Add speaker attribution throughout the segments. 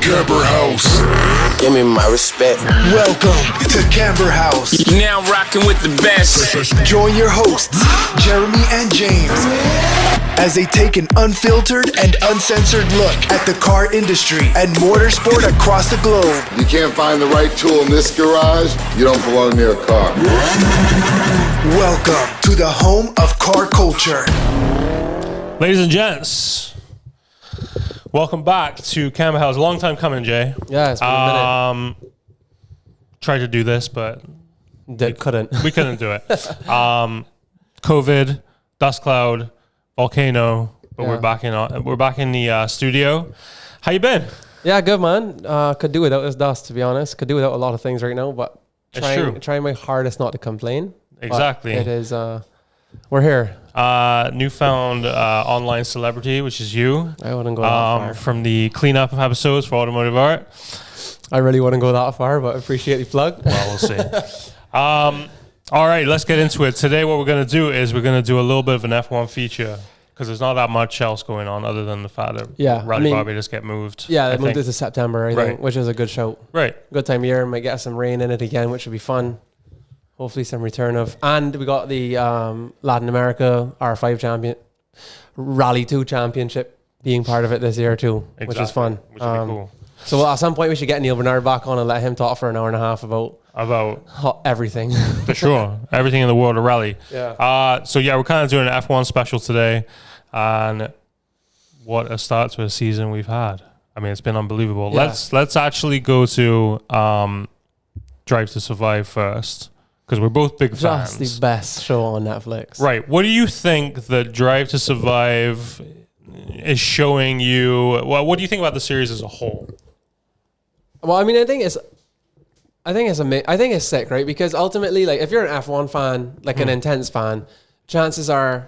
Speaker 1: Camberhouse.
Speaker 2: Give me my respect.
Speaker 1: Welcome to Camberhouse.
Speaker 2: You now rocking with the best.
Speaker 1: Join your hosts, Jeremy and James, as they take an unfiltered and uncensored look at the car industry and motorsport across the globe.
Speaker 3: You can't find the right tool in this garage, you don't belong near a car.
Speaker 1: Welcome to the home of car culture.
Speaker 4: Ladies and gents, welcome back to Camberhouse. Long time coming, Jay.
Speaker 5: Yeah, it's been a minute.
Speaker 4: Tried to do this, but
Speaker 5: We couldn't
Speaker 4: do it. COVID, dust cloud, volcano, but
Speaker 5: Yeah.
Speaker 4: we're back in the studio. How you been?
Speaker 5: Yeah, good, man. Could do without this dust, to be honest. Could do without a lot of things right now, but
Speaker 4: It's true.
Speaker 5: trying my hardest not to complain.
Speaker 4: Exactly.
Speaker 5: But it is, we're here.
Speaker 4: Newfound online celebrity, which is you.
Speaker 5: I wouldn't go that far.
Speaker 4: From the cleanup episodes for Automotive Art.
Speaker 5: I really wouldn't go that far, but I appreciate the plug.
Speaker 4: Well, we'll see. All right, let's get into it. Today, what we're going to do is we're going to do a little bit of an F1 feature because there's not that much else going on other than the fact that Rally Barbie just get moved.
Speaker 5: Yeah, they moved it to September, I think, which is a good shout.
Speaker 4: Right.
Speaker 5: Good time of year. Might get some rain in it again, which would be fun. Hopefully some return of... And we got the Latin America R5 Rally 2 Championship being part of it this year too, which is fun.
Speaker 4: Which would be cool.
Speaker 5: So at some point we should get Neil Bernard back on and let him talk for an hour and a half about everything.
Speaker 4: For sure. Everything in the world of rally.
Speaker 5: Yeah.
Speaker 4: So yeah, we're kind of doing an F1 special today. And what a start to a season we've had. I mean, it's been unbelievable.
Speaker 5: Yeah.
Speaker 4: Let's actually go to Drive to Survive first. Because we're both big fans.
Speaker 5: That's the best show on Netflix.
Speaker 4: Right. What do you think that Drive to Survive is showing you? Well, what do you think about the series as a whole?
Speaker 5: Well, I mean, I think it's sick, right? Because ultimately, like, if you're an F1 fan, like an intense fan, chances are,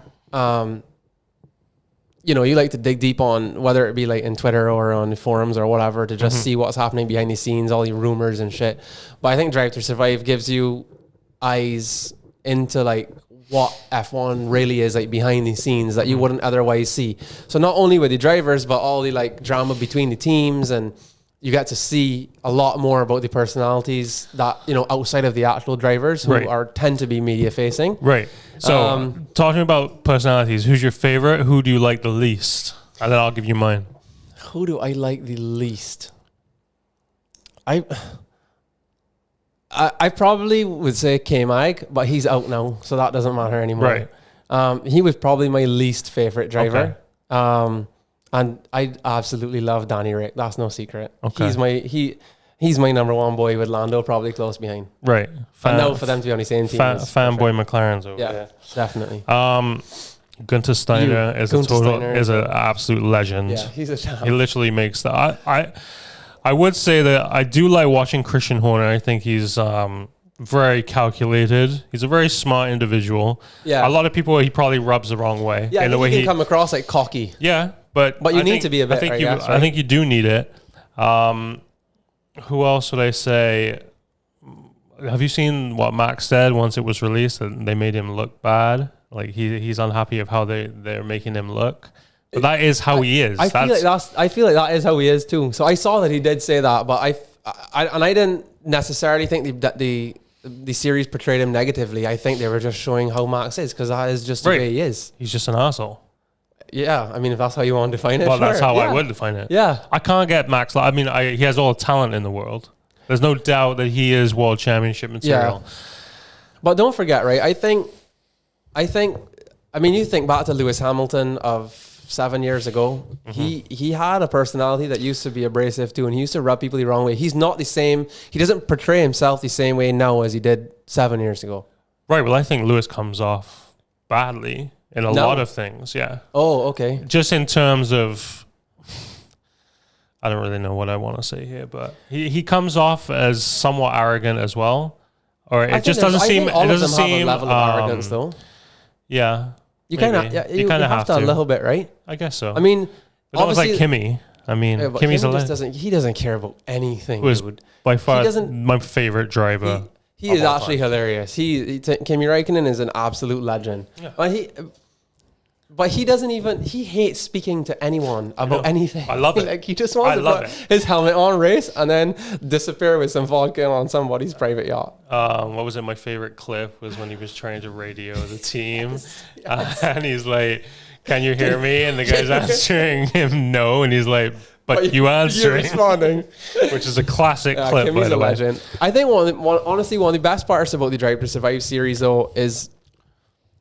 Speaker 5: you like to dig deep on whether it be like in Twitter or on the forums or whatever to just see what's happening behind the scenes, all the rumors and shit. But I think Drive to Survive gives you eyes into like what F1 really is like behind the scenes that you wouldn't otherwise see. So not only with the drivers, but all the like drama between the teams, and you get to see a lot more about the personalities that, outside of the actual drivers who tend to be media facing.
Speaker 4: Right. So talking about personalities, who's your favorite? Who do you like the least? And then I'll give you mine.
Speaker 5: Who do I like the least? I probably would say K-Mag, but he's out now, so that doesn't matter anymore.
Speaker 4: Right.
Speaker 5: He was probably my least favorite driver. Okay. And I absolutely love Danny Rick. That's no secret. Okay. He's my number one boy with Lando probably close behind.
Speaker 4: Right.
Speaker 5: And now for them to be on the same team.
Speaker 4: Fanboy McLaren's over there.
Speaker 5: Definitely.
Speaker 4: Gunther Steiner is an absolute legend.
Speaker 5: Yeah, he's a champ.
Speaker 4: He literally makes that. I would say that I do like watching Christian Horner. I think he's very calculated. He's a very smart individual. Yeah. A lot of people he probably rubs the wrong way.
Speaker 5: Yeah, in the way he can come across like cocky.
Speaker 4: Yeah, but
Speaker 5: you need to be a bit.
Speaker 4: I think you do need it. Who else would I say? Have you seen what Max said once it was released that they made him look bad? Like he's unhappy of how they're making him look. But that is how he is.
Speaker 5: I feel like that is how he is too. So I saw that he did say that, but I didn't necessarily think that the series portrayed him negatively. I think they were just showing how Max is, because that is just the way he is.
Speaker 4: He's just an asshole.
Speaker 5: Yeah, I mean, if that's how you want to define it.
Speaker 4: Well, that's how I would define it.
Speaker 5: Yeah.
Speaker 4: I can't get Max. I mean, he has all the talent in the world. There's no doubt that he is world championship material.
Speaker 5: Yeah. But don't forget, right? I mean, you think back to Lewis Hamilton of 7 years ago. He had a personality that used to be abrasive too, and he used to rub people the wrong way. He's not the same. He doesn't portray himself the same way now as he did 7 years ago.
Speaker 4: Right. Well, I think Lewis comes off badly in a lot of things. Yeah.
Speaker 5: Oh, okay.
Speaker 4: Just in terms of, I don't really know what I want to say here, but he comes off as somewhat arrogant as well, or it just doesn't seem. It doesn't seem
Speaker 5: level of arrogance though.
Speaker 4: Yeah.
Speaker 5: You kind of have to a little bit, right?
Speaker 4: I guess so.
Speaker 5: I mean,
Speaker 4: but obviously, like Kimi. I mean, Kimi's
Speaker 5: he doesn't care about anything.
Speaker 4: Dude. By far my favorite driver.
Speaker 5: He is actually hilarious. Kimi Räikkönen is an absolute legend. Yeah. But But he doesn't even, he hates speaking to anyone about anything.
Speaker 4: I love it.
Speaker 5: Like, he just wants to put his helmet on, race, and then disappear with some vodka on somebody's private yacht.
Speaker 4: What was it? My favorite clip was when he was trying to radio the team. And he's like, can you hear me? And the guy's answering him no. And he's like, but you answering.
Speaker 5: You're responding.
Speaker 4: Which is a classic clip,
Speaker 5: Kimmy's
Speaker 4: by the
Speaker 5: a
Speaker 4: way.
Speaker 5: legend. I think honestly, one of the best parts about the Drive to Survive series, though, is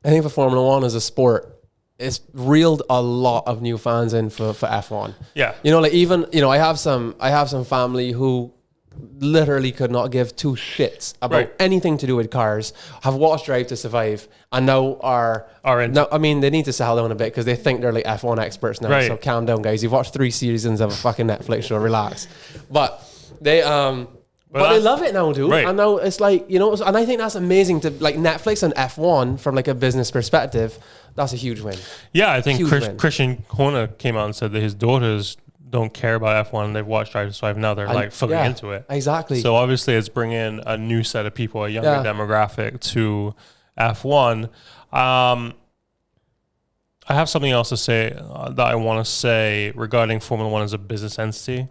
Speaker 5: I think for Formula One as a sport, it's reeled a lot of new fans in for F1.
Speaker 4: Yeah.
Speaker 5: You know, like even, you know, I have some family who literally could not give two shits about anything to do with cars, have watched Drive to Survive, and now are
Speaker 4: into.
Speaker 5: now, I mean, they need to settle down a bit because they think they're like F1 experts now.
Speaker 4: Right.
Speaker 5: So calm down, guys. You've watched 3 seasons of a fucking Netflix show. Relax. But they but they love it now, dude.
Speaker 4: Right.
Speaker 5: And now it's like, you know, and I think that's amazing to like Netflix and F1 from like a business perspective. That's a huge win.
Speaker 4: Yeah, I think
Speaker 5: Huge
Speaker 4: Christian Horner came out and said that his daughters don't care about F1. They've watched Drive to Survive. Now they're like fully into it.
Speaker 5: Exactly.
Speaker 4: So obviously it's bringing a new set of people, a younger demographic to F1. I have something else to say that I want to say regarding Formula One as a business entity.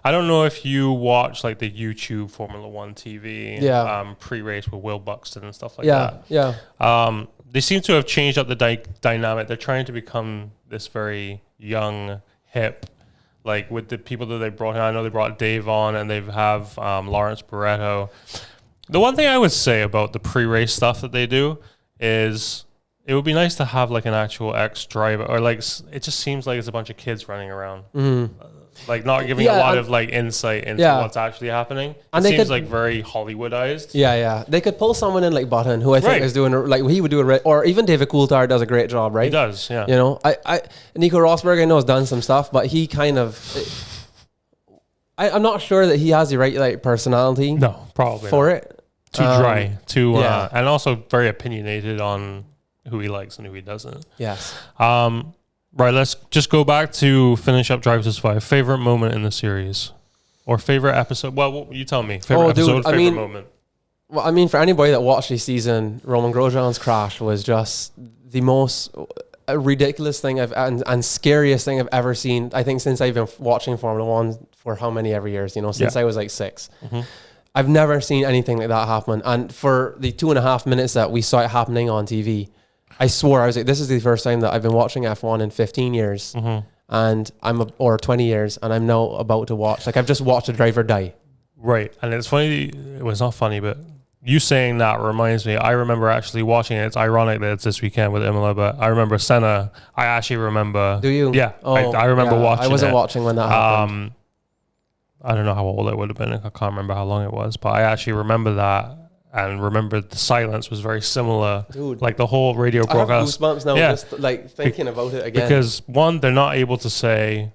Speaker 4: I don't know if you watch like the YouTube Formula One TV pre-race with Will Buxton and stuff like that.
Speaker 5: Yeah.
Speaker 4: They seem to have changed up the dynamic. They're trying to become this very young, hip, like with the people that they brought in. I know they brought Dave on and they have Lawrence Barretto. The one thing I would say about the pre-race stuff that they do is it would be nice to have like an actual ex-driver, or like it just seems like it's a bunch of kids running around. Like not giving a lot of like insight into what's actually happening. And it seems like very Hollywoodized.
Speaker 5: Yeah. They could pull someone in like Button, who I think is doing like he would do it, or even David Coulthard does a great job, right?
Speaker 4: He does, yeah.
Speaker 5: You know, Nico Rosberg I know has done some stuff, but he kind of, I'm not sure that he has the right like personality.
Speaker 4: No, probably
Speaker 5: for
Speaker 4: not.
Speaker 5: it.
Speaker 4: Too dry, and also very opinionated on who he likes and who he doesn't.
Speaker 5: Yes.
Speaker 4: Right, let's just go back to finish up Drive to Survive. Favorite moment in the series? Or favorite episode? Well, you tell me. Favorite episode, favorite moment.
Speaker 5: Well, I mean, for anybody that watched this season, Roman Grosjean's crash was just the most ridiculous thing and scariest thing I've ever seen, I think, since I've been watching Formula One for how many ever years, you know, since I was like 6. I've never seen anything like that happen. And for the 2.5 minutes that we saw it happening on TV, I swore, I was like, this is the first time that I've been watching F1 in 15 years and or 20 years, and I'm now about to watch, like I've just watched a driver die. Right.
Speaker 4: And it's funny, it was not funny, but you saying that reminds me, I remember actually watching it. It's ironic that it's this weekend with Imola, but I remember Senna. I actually remember.
Speaker 5: Do you?
Speaker 4: Yeah. I remember watching it.
Speaker 5: I wasn't watching when that happened.
Speaker 4: I don't know how old it would have been. I can't remember how long it was, but I actually remember that. And remember, the silence was very similar.
Speaker 5: Dude,
Speaker 4: like the whole radio broadcast.
Speaker 5: I have goosebumps now just like thinking about it again.
Speaker 4: Because one, they're not able to say,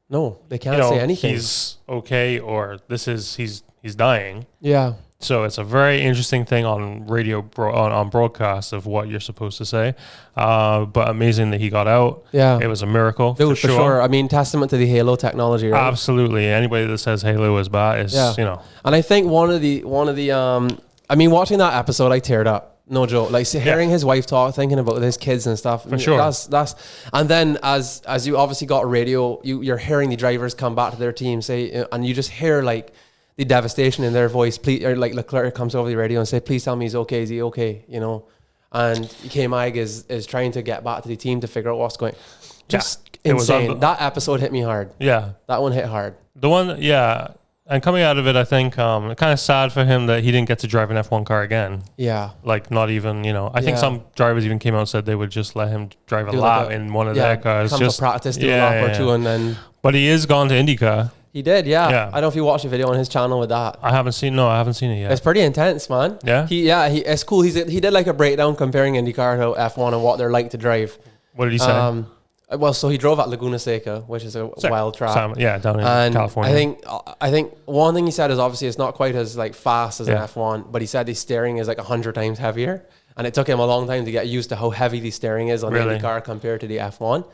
Speaker 5: no, they can't say anything.
Speaker 4: He's okay, or he's dying.
Speaker 5: Yeah.
Speaker 4: So it's a very interesting thing on radio on broadcast of what you're supposed to say. But amazing that he got out.
Speaker 5: Yeah,
Speaker 4: it was a miracle.
Speaker 5: Dude, for sure. I mean, testament to the Halo technology, right?
Speaker 4: Absolutely. Anybody that says Halo is bad is
Speaker 5: And I think one of the I mean, watching that episode, I teared up. No joke. Like hearing his wife talk, thinking about his kids and stuff.
Speaker 4: For sure.
Speaker 5: That's and then as you obviously got radio, you're hearing the drivers come back to their team say, and you just hear like the devastation in their voice. Please, or like Leclerc comes over the radio and say, "Please tell me he's okay. Is he okay?" You know. And K-Mag is trying to get back to the team to figure out what's going. Just insane. That episode hit me hard.
Speaker 4: Yeah,
Speaker 5: that one hit hard.
Speaker 4: The one, yeah. And coming out of it, I think kind of sad for him that he didn't get to drive an F1 car again.
Speaker 5: Yeah.
Speaker 4: Like not even, I think some drivers even came out and said they would just let him drive a lap in one of their cars.
Speaker 5: Come to practice, do a lap or two and then...
Speaker 4: But he is gone to IndyCar.
Speaker 5: He did, yeah. I don't know if you watched a video on his channel with that.
Speaker 4: I haven't seen it yet.
Speaker 5: It's pretty intense, man.
Speaker 4: Yeah?
Speaker 5: It's cool. He did like a breakdown comparing IndyCar to F1 and what they're like to drive.
Speaker 4: What did he say?
Speaker 5: Well, so he drove at Laguna Seca, which is a wild track.
Speaker 4: Down in California.
Speaker 5: I think one thing he said is obviously it's not quite as like fast as an F1, but he said the steering is like 100 times heavier, and it took him a long time to get used to how heavy the steering is on the IndyCar compared to the F1.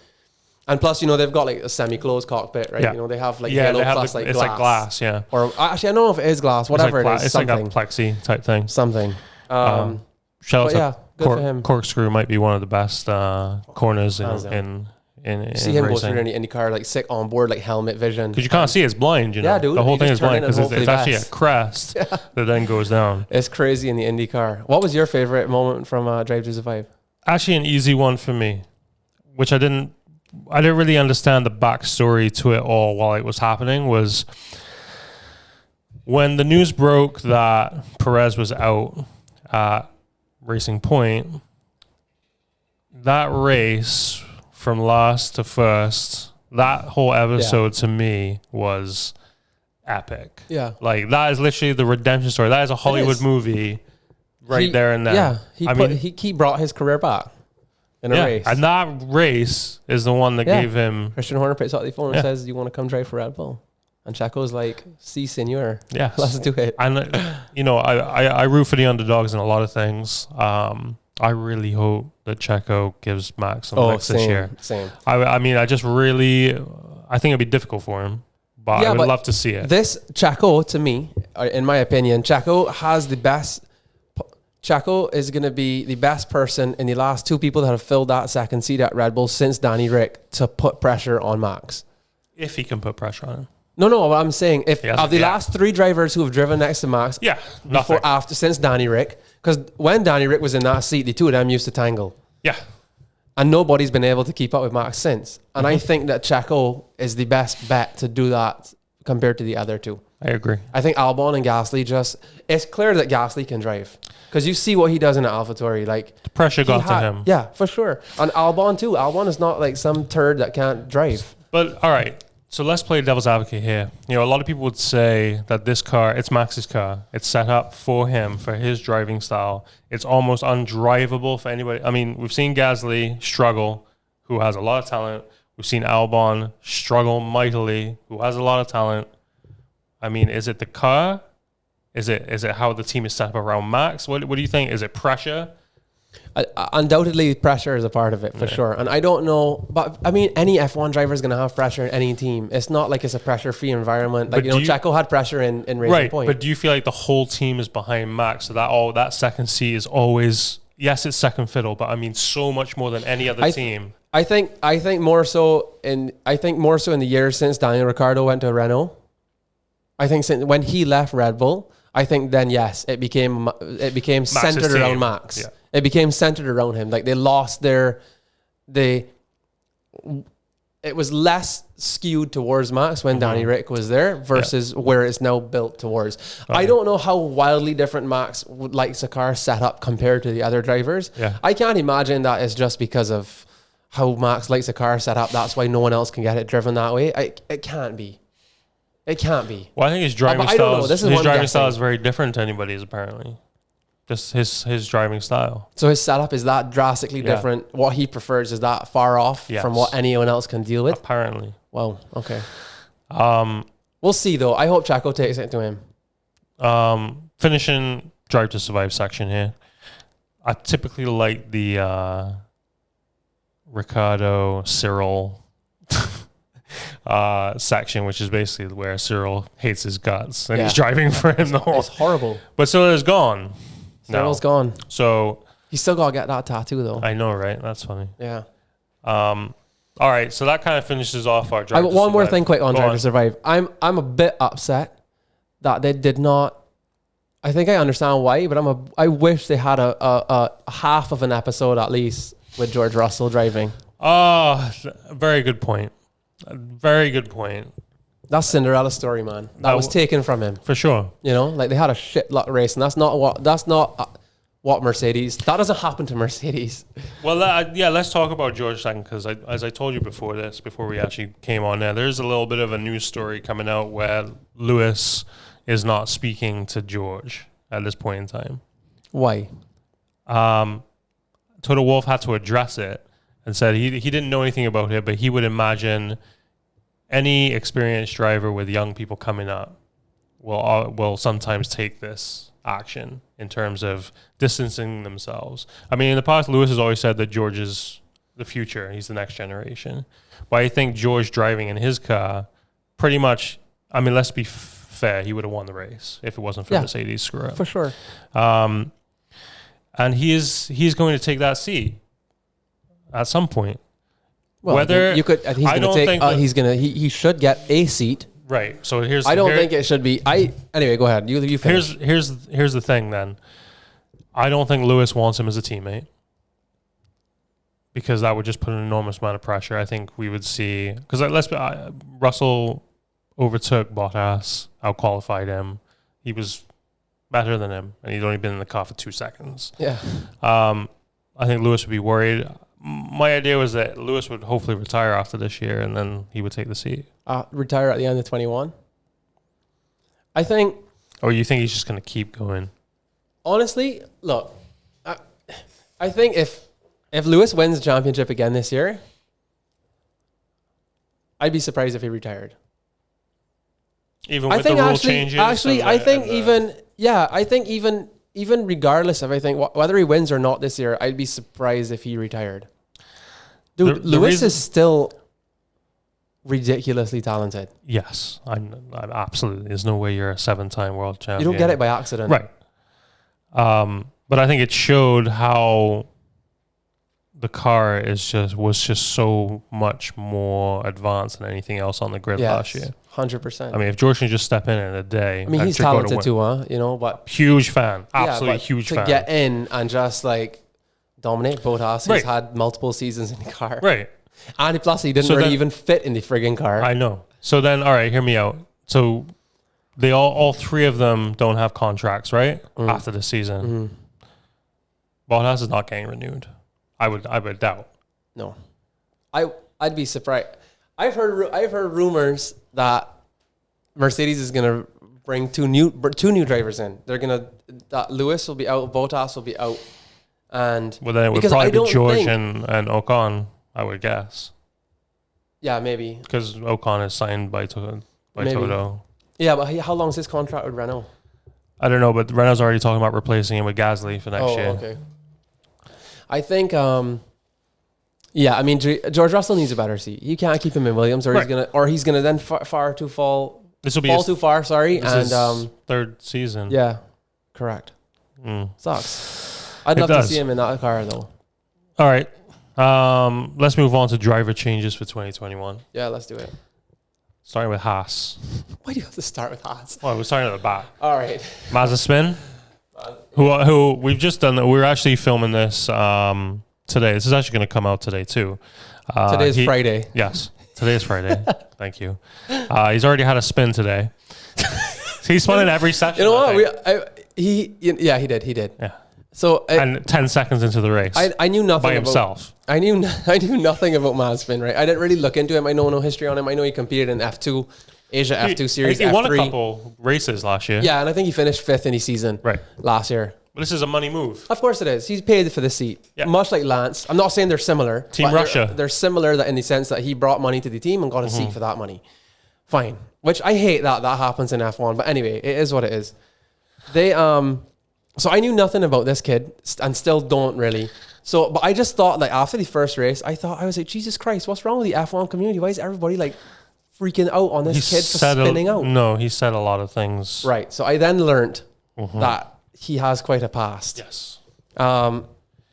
Speaker 5: And plus, they've got like a semi-closed cockpit, right?
Speaker 4: Yeah.
Speaker 5: They have like Halo plus like
Speaker 4: it's
Speaker 5: glass.
Speaker 4: Like glass, yeah.
Speaker 5: Or actually, I don't know if it is glass. Whatever
Speaker 4: it is,
Speaker 5: it's
Speaker 4: like a plexi type thing.
Speaker 5: Something.
Speaker 4: Shout out
Speaker 5: Good for him.
Speaker 4: Corkscrew might be one of the best corners in
Speaker 5: see him
Speaker 4: racing.
Speaker 5: go through in the car, like sick on board, like helmet vision.
Speaker 4: Because you can't see, it's blind, you know.
Speaker 5: Yeah, dude.
Speaker 4: The whole
Speaker 5: You
Speaker 4: thing
Speaker 5: just
Speaker 4: is blind
Speaker 5: turn in
Speaker 4: because
Speaker 5: and
Speaker 4: it's
Speaker 5: hope for
Speaker 4: actually
Speaker 5: the
Speaker 4: a
Speaker 5: best.
Speaker 4: crest that then goes down.
Speaker 5: It's crazy in the Indy car. What was your favorite moment from Drive to Survive?
Speaker 4: Actually, an easy one for me, which I didn't really understand the backstory to it all while it was happening, was when the news broke that Perez was out at Racing Point. That race from last to first, that whole episode to me was epic.
Speaker 5: Yeah.
Speaker 4: Like, that is literally the redemption story. That is a Hollywood movie right there and then.
Speaker 5: Yeah. He brought his career back in a race.
Speaker 4: And that race is the one that gave him...
Speaker 5: Christian Horner picks up the phone and says, you want to come drive for Red Bull? And Checo's like, si, senor.
Speaker 4: Yeah.
Speaker 5: Let's do it.
Speaker 4: And, you know, I root for the underdogs in a lot of things. I really hope that Checo gives Max some licks this year.
Speaker 5: Same.
Speaker 4: I mean, I think it'd be difficult for him, but I would love to see it.
Speaker 5: This Checo, to me, in my opinion, Checo has the best. Checo is going to be the best person in the last two people that have filled that second seat at Red Bull since Danny Rick to put pressure on Max.
Speaker 4: If he can put pressure on him.
Speaker 5: No, what I'm saying, if of the last three drivers who have driven next to Max, since Danny Rick, because when Danny Rick was in that seat, the two of them used to tangle.
Speaker 4: Yeah.
Speaker 5: And nobody's been able to keep up with Max since. And I think that Checo is the best bet to do that compared to the other two.
Speaker 4: I agree.
Speaker 5: I think Albon and Gasly it's clear that Gasly can drive. Because you see what he does in AlphaTauri. Like,
Speaker 4: the pressure got to him.
Speaker 5: Yeah, for sure. And Albon too. Albon is not like some turd that can't drive.
Speaker 4: But, all right. So let's play devil's advocate here. You know, a lot of people would say that this car, it's Max's car. It's set up for him, for his driving style. It's almost undrivable for anybody. I mean, we've seen Gasly struggle, who has a lot of talent. We've seen Albon struggle mightily, who has a lot of talent. I mean, is it the car? Is it how the team is set up around Max? What do you think? Is it pressure?
Speaker 5: Undoubtedly, pressure is a part of it for sure. And I don't know, but I mean, any F1 driver is going to have pressure in any team. It's not like it's a pressure-free environment. Like, Checo had pressure in Racing Point.
Speaker 4: But do you feel like the whole team is behind Max? So that second seat is always, yes, it's second fiddle, but I mean, so much more than any other team.
Speaker 5: I think more so in the years since Daniel Ricciardo went to Renault. I think when he left Red Bull, I think then yes, it became
Speaker 4: Max's
Speaker 5: centered
Speaker 4: team.
Speaker 5: around Max.
Speaker 4: Yeah.
Speaker 5: It became centered around him. Like, they lost it was less skewed towards Max when Danny Rick was there versus where it's now built towards. I don't know how wildly different Max likes a car set up compared to the other drivers.
Speaker 4: Yeah.
Speaker 5: I can't imagine that it's just because of how Max likes a car set up. That's why no one else can get it driven that way. It can't be. It can't be.
Speaker 4: Well, I think his driving style is very different to anybody's, apparently. Just his driving style.
Speaker 5: So his setup is that drastically different. What he prefers is that far off from what anyone else can deal with.
Speaker 4: Apparently.
Speaker 5: Wow. Okay. We'll see though. I hope Checo takes it to him.
Speaker 4: Finishing Drive to Survive section here. I typically like the Ricardo Cyril section, which is basically where Cyril hates his guts and he's driving for him the whole.
Speaker 5: It's horrible.
Speaker 4: But Cyril's gone.
Speaker 5: Cyril's gone.
Speaker 4: So
Speaker 5: he's still got to get that tattoo though.
Speaker 4: I know, right? That's funny.
Speaker 5: Yeah.
Speaker 4: All right, so that kind of finishes off our Drive to Survive.
Speaker 5: One more thing quick on Drive to Survive. I'm a bit upset that they did not. I think I understand why, but I wish they had a half of an episode at least with George Russell driving.
Speaker 4: Very good point. Very good point.
Speaker 5: That's Cinderella's story, man. That was taken from him.
Speaker 4: For sure.
Speaker 5: You know, like they had a shit luck race, and that's not what Mercedes. That doesn't happen to Mercedes.
Speaker 4: Well, let's talk about George second, because as I told you before we actually came on there's a little bit of a news story coming out where Lewis is not speaking to George at this point in time.
Speaker 5: Why?
Speaker 4: Toto Wolff had to address it and said he didn't know anything about it, but he would imagine any experienced driver with young people coming up will sometimes take this action in terms of distancing themselves. I mean, in the past, Lewis has always said that George is the future. He's the next generation. But I think George driving in his car, pretty much, I mean, let's be fair, he would have won the race if it wasn't for Mercedes screw up.
Speaker 5: For sure.
Speaker 4: and he's going to take that seat at some point.
Speaker 5: Well,
Speaker 4: Whether
Speaker 5: you could,
Speaker 4: I don't think
Speaker 5: he should get a seat.
Speaker 4: Right. So
Speaker 5: I don't think it should be. Anyway, go ahead. You finish.
Speaker 4: Here's the thing then. I don't think Lewis wants him as a teammate because that would just put an enormous amount of pressure. I think we would see because Russell overtook Bottas, outqualified him. He was better than him, and he'd only been in the car for 2 seconds.
Speaker 5: Yeah.
Speaker 4: I think Lewis would be worried. My idea was that Lewis would hopefully retire after this year, and then he would take the seat.
Speaker 5: Retire at the end of 21. I think.
Speaker 4: Or you think he's just going to keep going?
Speaker 5: Honestly, look, I think if Lewis wins the championship again this year, I'd be surprised if he retired.
Speaker 4: Even with the rule changes?
Speaker 5: Actually, I think even regardless of, I think, whether he wins or not this year, I'd be surprised if he retired. Dude, Lewis is still ridiculously talented.
Speaker 4: Yes, I'm absolutely. There's no way you're a 7-time world champion.
Speaker 5: You don't get it by accident.
Speaker 4: Right. But I think it showed how the car was just so much more advanced than anything else on the grid last year.
Speaker 5: 100%.
Speaker 4: I mean, if George can just step in a day.
Speaker 5: I mean, he's talented too, huh? You know, but
Speaker 4: huge fan, absolutely huge fan.
Speaker 5: To get in and just like dominate Bottas, who's had multiple seasons in the car,
Speaker 4: right?
Speaker 5: And plus, he didn't really even fit in the friggin' car.
Speaker 4: I know. So then, all right, hear me out. So they all three of them don't have contracts, right? After the season, Bottas is not getting renewed. I would doubt.
Speaker 5: No, I'd be surprised. I've heard rumors that Mercedes is gonna bring two new drivers in. That Lewis will be out, Bottas will be out, and
Speaker 4: well, then it would probably be George and Ocon, I would guess.
Speaker 5: Yeah, maybe
Speaker 4: because Ocon is signed by Toto.
Speaker 5: Yeah, but how long is his contract with Renault?
Speaker 4: I don't know, but Renault's already talking about replacing him with Gasly for next year.
Speaker 5: Okay. I think, I mean, George Russell needs a better seat. You can't keep him in Williams, or he's gonna then fall. This will be too far. Sorry,
Speaker 4: and third season.
Speaker 5: Yeah, correct. Sucks. I'd love to see him in that car though.
Speaker 4: All right, let's move on to driver changes for 2021.
Speaker 5: Yeah, let's do it.
Speaker 4: Starting with Haas.
Speaker 5: Why do you have to start with Haas?
Speaker 4: Well, we're starting at the back.
Speaker 5: All right.
Speaker 4: Mazepin, who we've just done. We're actually filming this today. This is actually going to come out today too.
Speaker 5: Today is Friday.
Speaker 4: Yes, today is Friday. Thank you. He's already had a spin today. He spun in every session.
Speaker 5: You know what? He did.
Speaker 4: Yeah.
Speaker 5: So
Speaker 4: and 10 seconds into the race,
Speaker 5: I knew nothing
Speaker 4: by himself.
Speaker 5: I knew nothing about Mazepin, right? I didn't really look into him. I know no history on him. I know he competed in F2, Asia F2 series.
Speaker 4: He
Speaker 5: F3.
Speaker 4: won a couple races last year.
Speaker 5: Yeah, and I think he finished 5th in his season last year.
Speaker 4: But this is a money move.
Speaker 5: Of course it is. He's paid for the seat. Yeah. Much like Lance. I'm not saying they're similar.
Speaker 4: Team Russia.
Speaker 5: They're similar in the sense that he brought money to the team and got a seat for that money. Fine. Which I hate that happens in F1. But anyway, it is what it is. So I knew nothing about this kid and still don't really. So, but I just thought, like, after the first race, I was like, Jesus Christ, what's wrong with the F1 community? Why is everybody like freaking out on this kid for spinning out?
Speaker 4: No, he said a lot of things.
Speaker 5: Right. So I then learned that he has quite a past.
Speaker 4: Yes.
Speaker 5: And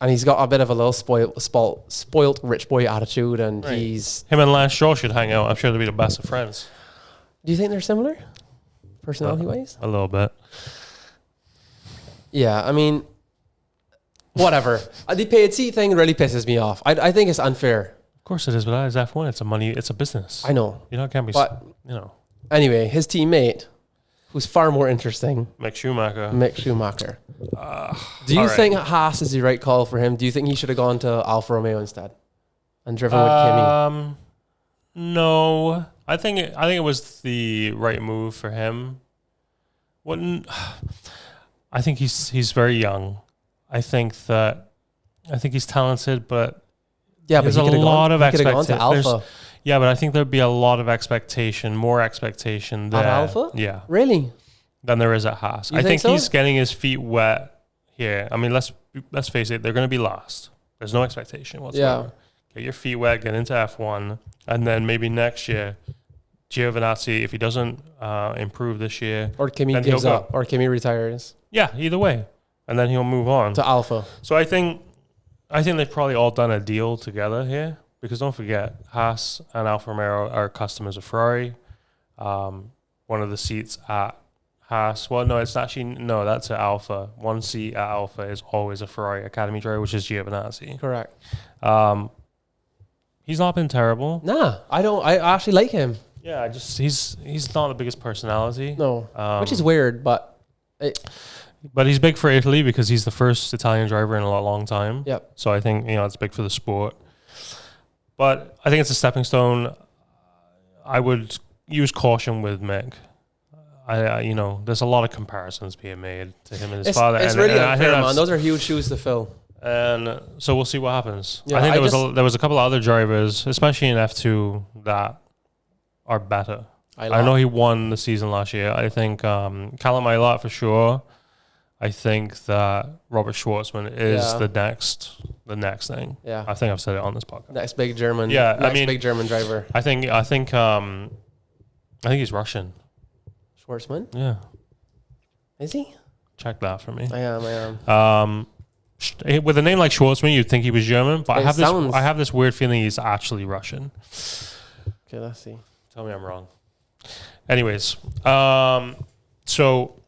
Speaker 5: he's got a bit of a little spoiled rich boy attitude, and him
Speaker 4: and Lance Stroll should hang out. I'm sure they'll be the best of friends.
Speaker 5: Do you think they're similar, personality-wise?
Speaker 4: A little bit.
Speaker 5: Yeah, I mean, whatever. The paid seat thing really pisses me off. I think it's unfair.
Speaker 4: Of course it is, but that is F1. It's a business.
Speaker 5: I know.
Speaker 4: It can't be.
Speaker 5: But anyway, his teammate, who's far more interesting,
Speaker 4: Mick Schumacher.
Speaker 5: Do you think Haas is the right call for him? Do you think he should have gone to Alfa Romeo instead and driven with Kimi?
Speaker 4: No, I think it was the right move for him. I think he's very young. I think he's talented, but there's a lot of expectation. Yeah, but I think there'd be a lot of more expectation there.
Speaker 5: At Alpha?
Speaker 4: Yeah.
Speaker 5: Really?
Speaker 4: Than there is at Haas. I think he's getting his feet wet here. I mean, let's face it, they're going to be last. There's no expectation whatsoever. Yeah. Get your feet wet, get into F1, and then maybe next year, Giovinazzi, if he doesn't improve this year,
Speaker 5: or Kimi gives up, or Kimi retires.
Speaker 4: Yeah, either way. and then he'll move on
Speaker 5: to Alpha.
Speaker 4: So I think they've probably all done a deal together here, because don't forget, Haas and Alfa Romeo are customers of Ferrari. One of the seats at Haas, well, no, it's actually, no, that's at Alpha. One seat at Alpha is always a Ferrari Academy driver, which is Giovinazzi.
Speaker 5: Correct.
Speaker 4: He's not been terrible.
Speaker 5: Nah, I actually like him.
Speaker 4: Yeah, he's not the biggest personality.
Speaker 5: No, which is weird, but
Speaker 4: he's big for Italy because he's the first Italian driver in a long time.
Speaker 5: Yep.
Speaker 4: So I think, it's big for the sport. But I think it's a stepping stone. I would use caution with Mick. There's a lot of comparisons being made to him and his father.
Speaker 5: It's really unfair, man. Those are huge shoes to fill.
Speaker 4: And so we'll see what happens.
Speaker 5: Yeah,
Speaker 4: I think there was a couple of other drivers, especially in F2, that are better. I know he won the season last year. I think Callum Eilert for sure. I think that Robert Schwartzman is the next thing.
Speaker 5: Yeah,
Speaker 4: I think I've said it on this podcast.
Speaker 5: Next big German. Big German driver.
Speaker 4: I think he's Russian.
Speaker 5: Schwartzman.
Speaker 4: Yeah.
Speaker 5: Is he?
Speaker 4: Check that for me.
Speaker 5: I am.
Speaker 4: With a name like Schwartzman, you'd think he was German, but I have this weird feeling he's actually Russian.
Speaker 5: Okay, let's see.
Speaker 4: Tell me I'm wrong. Anyways, so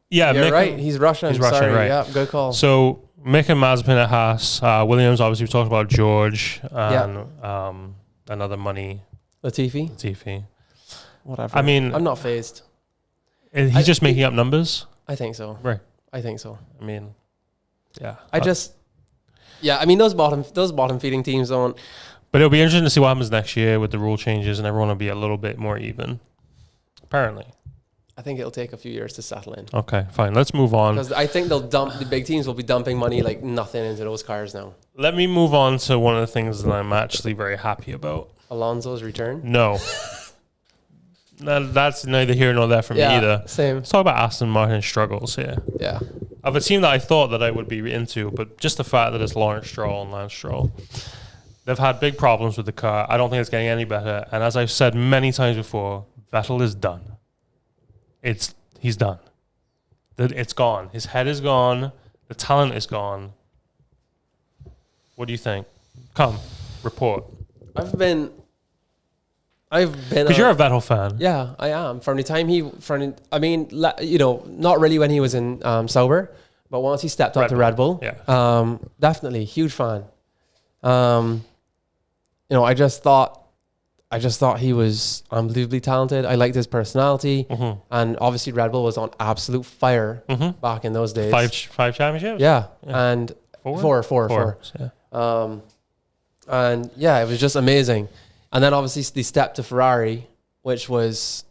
Speaker 4: yeah,
Speaker 5: you're right. He's Russian.
Speaker 4: He's Russian,
Speaker 5: sorry.
Speaker 4: right?
Speaker 5: Yeah, good call.
Speaker 4: So Mick and Mazepin at Haas. Williams, obviously, we talked about George and another money.
Speaker 5: Latifi. Whatever.
Speaker 4: I mean,
Speaker 5: I'm not phased.
Speaker 4: He's just making up numbers.
Speaker 5: I think so.
Speaker 4: Right.
Speaker 5: I think so.
Speaker 4: I mean, yeah.
Speaker 5: I mean, those bottom feeding teams don't.
Speaker 4: But it'll be interesting to see what happens next year with the rule changes, and everyone will be a little bit more even. Apparently.
Speaker 5: I think it'll take a few years to settle in.
Speaker 4: Okay, fine. Let's move on.
Speaker 5: Because I think the big teams will be dumping money like nothing into those cars now.
Speaker 4: Let me move on to one of the things that I'm actually very happy about.
Speaker 5: Alonso's return?
Speaker 4: No. That's neither here nor there for me either.
Speaker 5: Same.
Speaker 4: Let's talk about Aston Martin's struggles here.
Speaker 5: Yeah.
Speaker 4: Of a team that I thought that I would be into, but just the fact that it's Lawrence Stroll and Lance Stroll. They've had big problems with the car. I don't think it's getting any better. And as I've said many times before, Vettel is done. He's done. It's gone. His head is gone. The talent is gone. What do you think? Come, report.
Speaker 5: I've been.
Speaker 4: Because you're a Vettel fan.
Speaker 5: Yeah, I am. From the time not really when he was in Sauber, but once he stepped up to Red Bull, definitely huge fan. I just thought he was unbelievably talented. I liked his personality, and obviously Red Bull was on absolute fire back in those days.
Speaker 4: Five championships.
Speaker 5: Yeah, and four.
Speaker 4: Yeah.
Speaker 5: And yeah, it was just amazing. And then obviously the step to Ferrari, which was,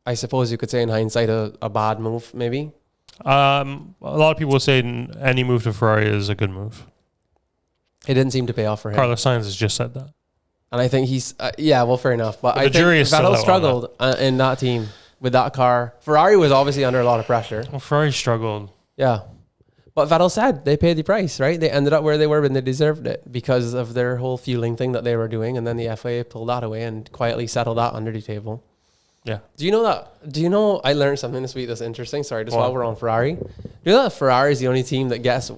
Speaker 5: I suppose you could say in hindsight, a bad move, maybe.
Speaker 4: A lot of people will say any move to Ferrari is a good move.
Speaker 5: It didn't seem to pay off for him.
Speaker 4: Carlos Sainz has just said that.
Speaker 5: And I think he's, fair enough. But I
Speaker 4: the jury
Speaker 5: think
Speaker 4: is still
Speaker 5: Vettel
Speaker 4: out
Speaker 5: struggled in that team with that car. Ferrari was obviously under a lot of pressure.
Speaker 4: Well, Ferrari struggled.
Speaker 5: Yeah. But Vettel said they paid the price, right? They ended up where they were when they deserved it because of their whole fueling thing that they were doing. And then the FIA pulled that away and quietly settled that under the table.
Speaker 4: Yeah.
Speaker 5: Do you know I learned something this week that's interesting? Sorry, just while we're on Ferrari. Do you know that Ferrari is the only team that gets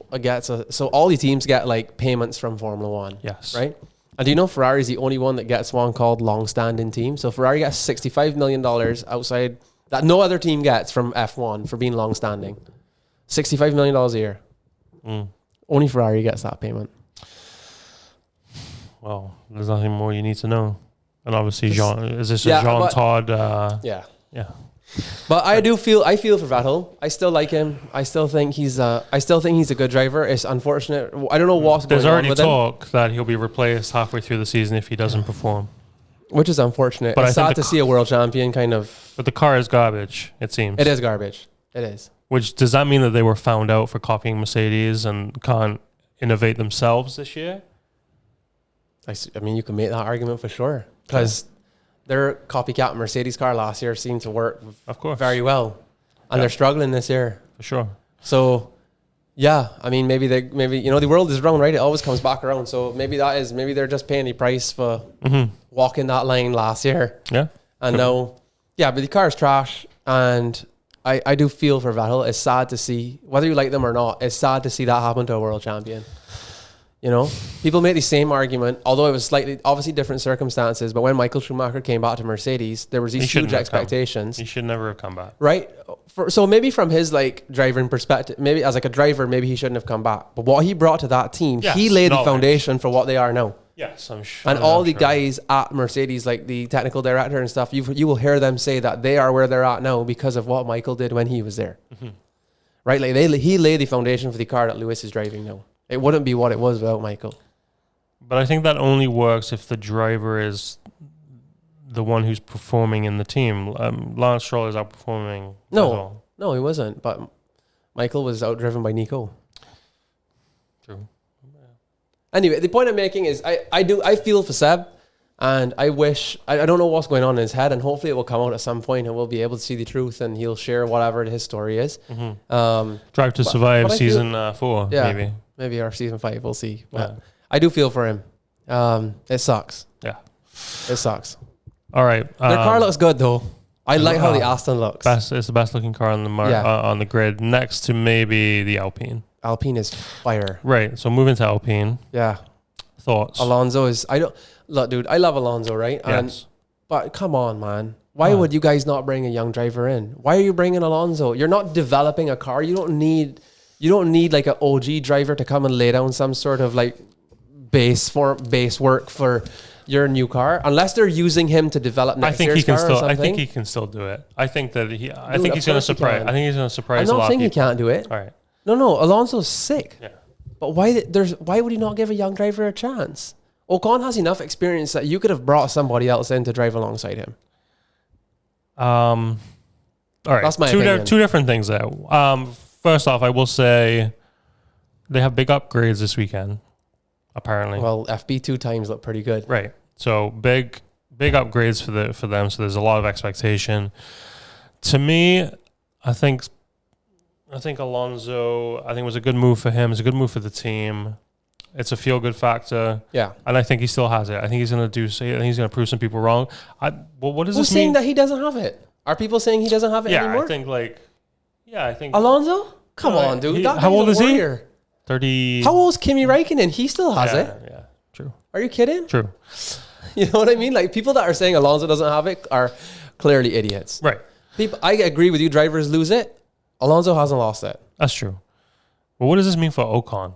Speaker 5: so all the teams get like payments from Formula One.
Speaker 4: Yes.
Speaker 5: Right? And do you know Ferrari is the only one that gets one called long-standing team? So Ferrari gets $65 million outside that no other team gets from F1 for being long-standing. $65 million a year. Only Ferrari gets that payment.
Speaker 4: Well, there's nothing more you need to know. And obviously, Jean Todt?
Speaker 5: Yeah.
Speaker 4: But
Speaker 5: I feel for Vettel. I still like him. I still think he's a good driver. It's unfortunate. I don't know what's going on.
Speaker 4: There's already talk that he'll be replaced halfway through the season if he doesn't perform.
Speaker 5: Which is unfortunate.
Speaker 4: But
Speaker 5: it's sad to see a world champion kind of.
Speaker 4: But the car is garbage, it seems.
Speaker 5: It is garbage. It is.
Speaker 4: Which, does that mean that they were found out for copying Mercedes and can't innovate themselves this year?
Speaker 5: I mean, you can make that argument for sure. Because their copycat Mercedes car last year seemed to work very well. And they're struggling this year.
Speaker 4: For sure.
Speaker 5: So, yeah, I mean, maybe the world is round, right? It always comes back around. So maybe they're just paying the price for walking that line last year.
Speaker 4: Yeah.
Speaker 5: And now, but the car is trash. And I do feel for Vettel. It's sad to see, whether you like them or not, it's sad to see that happen to a world champion. You know, people make the same argument, although it was slightly, obviously different circumstances. But when Michael Schumacher came back to Mercedes, there was these huge expectations.
Speaker 4: He should never have come back.
Speaker 5: Right? So maybe from his like driving perspective, maybe as like a driver, maybe he shouldn't have come back. But what he brought to that team, he laid the foundation for what they are now.
Speaker 4: Yes, I'm sure.
Speaker 5: And all the guys at Mercedes, like the technical director and stuff, you will hear them say that they are where they're at now because of what Michael did when he was there. Mm-hmm. Right? Like he laid the foundation for the car that Lewis is driving now. It wouldn't be what it was without Michael.
Speaker 4: But I think that only works if the driver is the one who's performing in the team. Lance Stroll is outperforming.
Speaker 5: No, he wasn't. But Michael was outdriven by Nico.
Speaker 4: True.
Speaker 5: Anyway, the point I'm making is I feel for Seb, and I wish I don't know what's going on in his head, and hopefully it will come out at some point, and we'll be able to see the truth, and he'll share whatever his story is.
Speaker 4: Mm-hmm. Drive to Survive season 4,
Speaker 5: maybe our season 5. We'll see. But I do feel for him. It sucks.
Speaker 4: Yeah,
Speaker 5: it sucks.
Speaker 4: All right,
Speaker 5: their car looks good though. I like how the Aston looks.
Speaker 4: It's the best looking car on the on the grid, next to maybe the Alpine.
Speaker 5: Alpine is fire.
Speaker 4: Right. So moving to Alpine.
Speaker 5: Yeah.
Speaker 4: Thoughts?
Speaker 5: Alonso is. Look, dude. I love Alonso, right?
Speaker 4: Yes.
Speaker 5: But come on, man. Why would you guys not bring a young driver in? Why are you bringing Alonso? You're not developing a car. You don't need like an OG driver to come and lay down some sort of like base work for your new car, unless they're using him to develop next year's car or something.
Speaker 4: I think he can still do it. I think that I think he's going to surprise. I think he's going to surprise a lot of people.
Speaker 5: I'm not saying he can't do it.
Speaker 4: All right.
Speaker 5: No, Alonso's sick.
Speaker 4: Yeah.
Speaker 5: But why would he not give a young driver a chance? Ocon has enough experience that you could have brought somebody else in to drive alongside him.
Speaker 4: All right.
Speaker 5: That's my opinion.
Speaker 4: Two different things there. First off, I will say they have big upgrades this weekend, apparently.
Speaker 5: Well, FP2 times look pretty good.
Speaker 4: Right. So big upgrades for them. So there's a lot of expectation. To me, I think Alonso, it was a good move for him. It's a good move for the team. It's a feel-good factor.
Speaker 5: Yeah.
Speaker 4: And I think he still has it. I think he's going to prove some people wrong. What does this mean?
Speaker 5: Who's saying that he doesn't have it? Are people saying he doesn't have it anymore?
Speaker 4: I think...
Speaker 5: Alonso? Come on, dude.
Speaker 4: How old is he? 30...
Speaker 5: How old is Kimi Räikkönen? He still has it.
Speaker 4: Yeah, true.
Speaker 5: Are you kidding?
Speaker 4: True.
Speaker 5: You know what I mean? Like, people that are saying Alonso doesn't have it are clearly idiots.
Speaker 4: Right.
Speaker 5: I agree with you. Drivers lose it. Alonso hasn't lost it.
Speaker 4: That's true. But what does this mean for Ocon,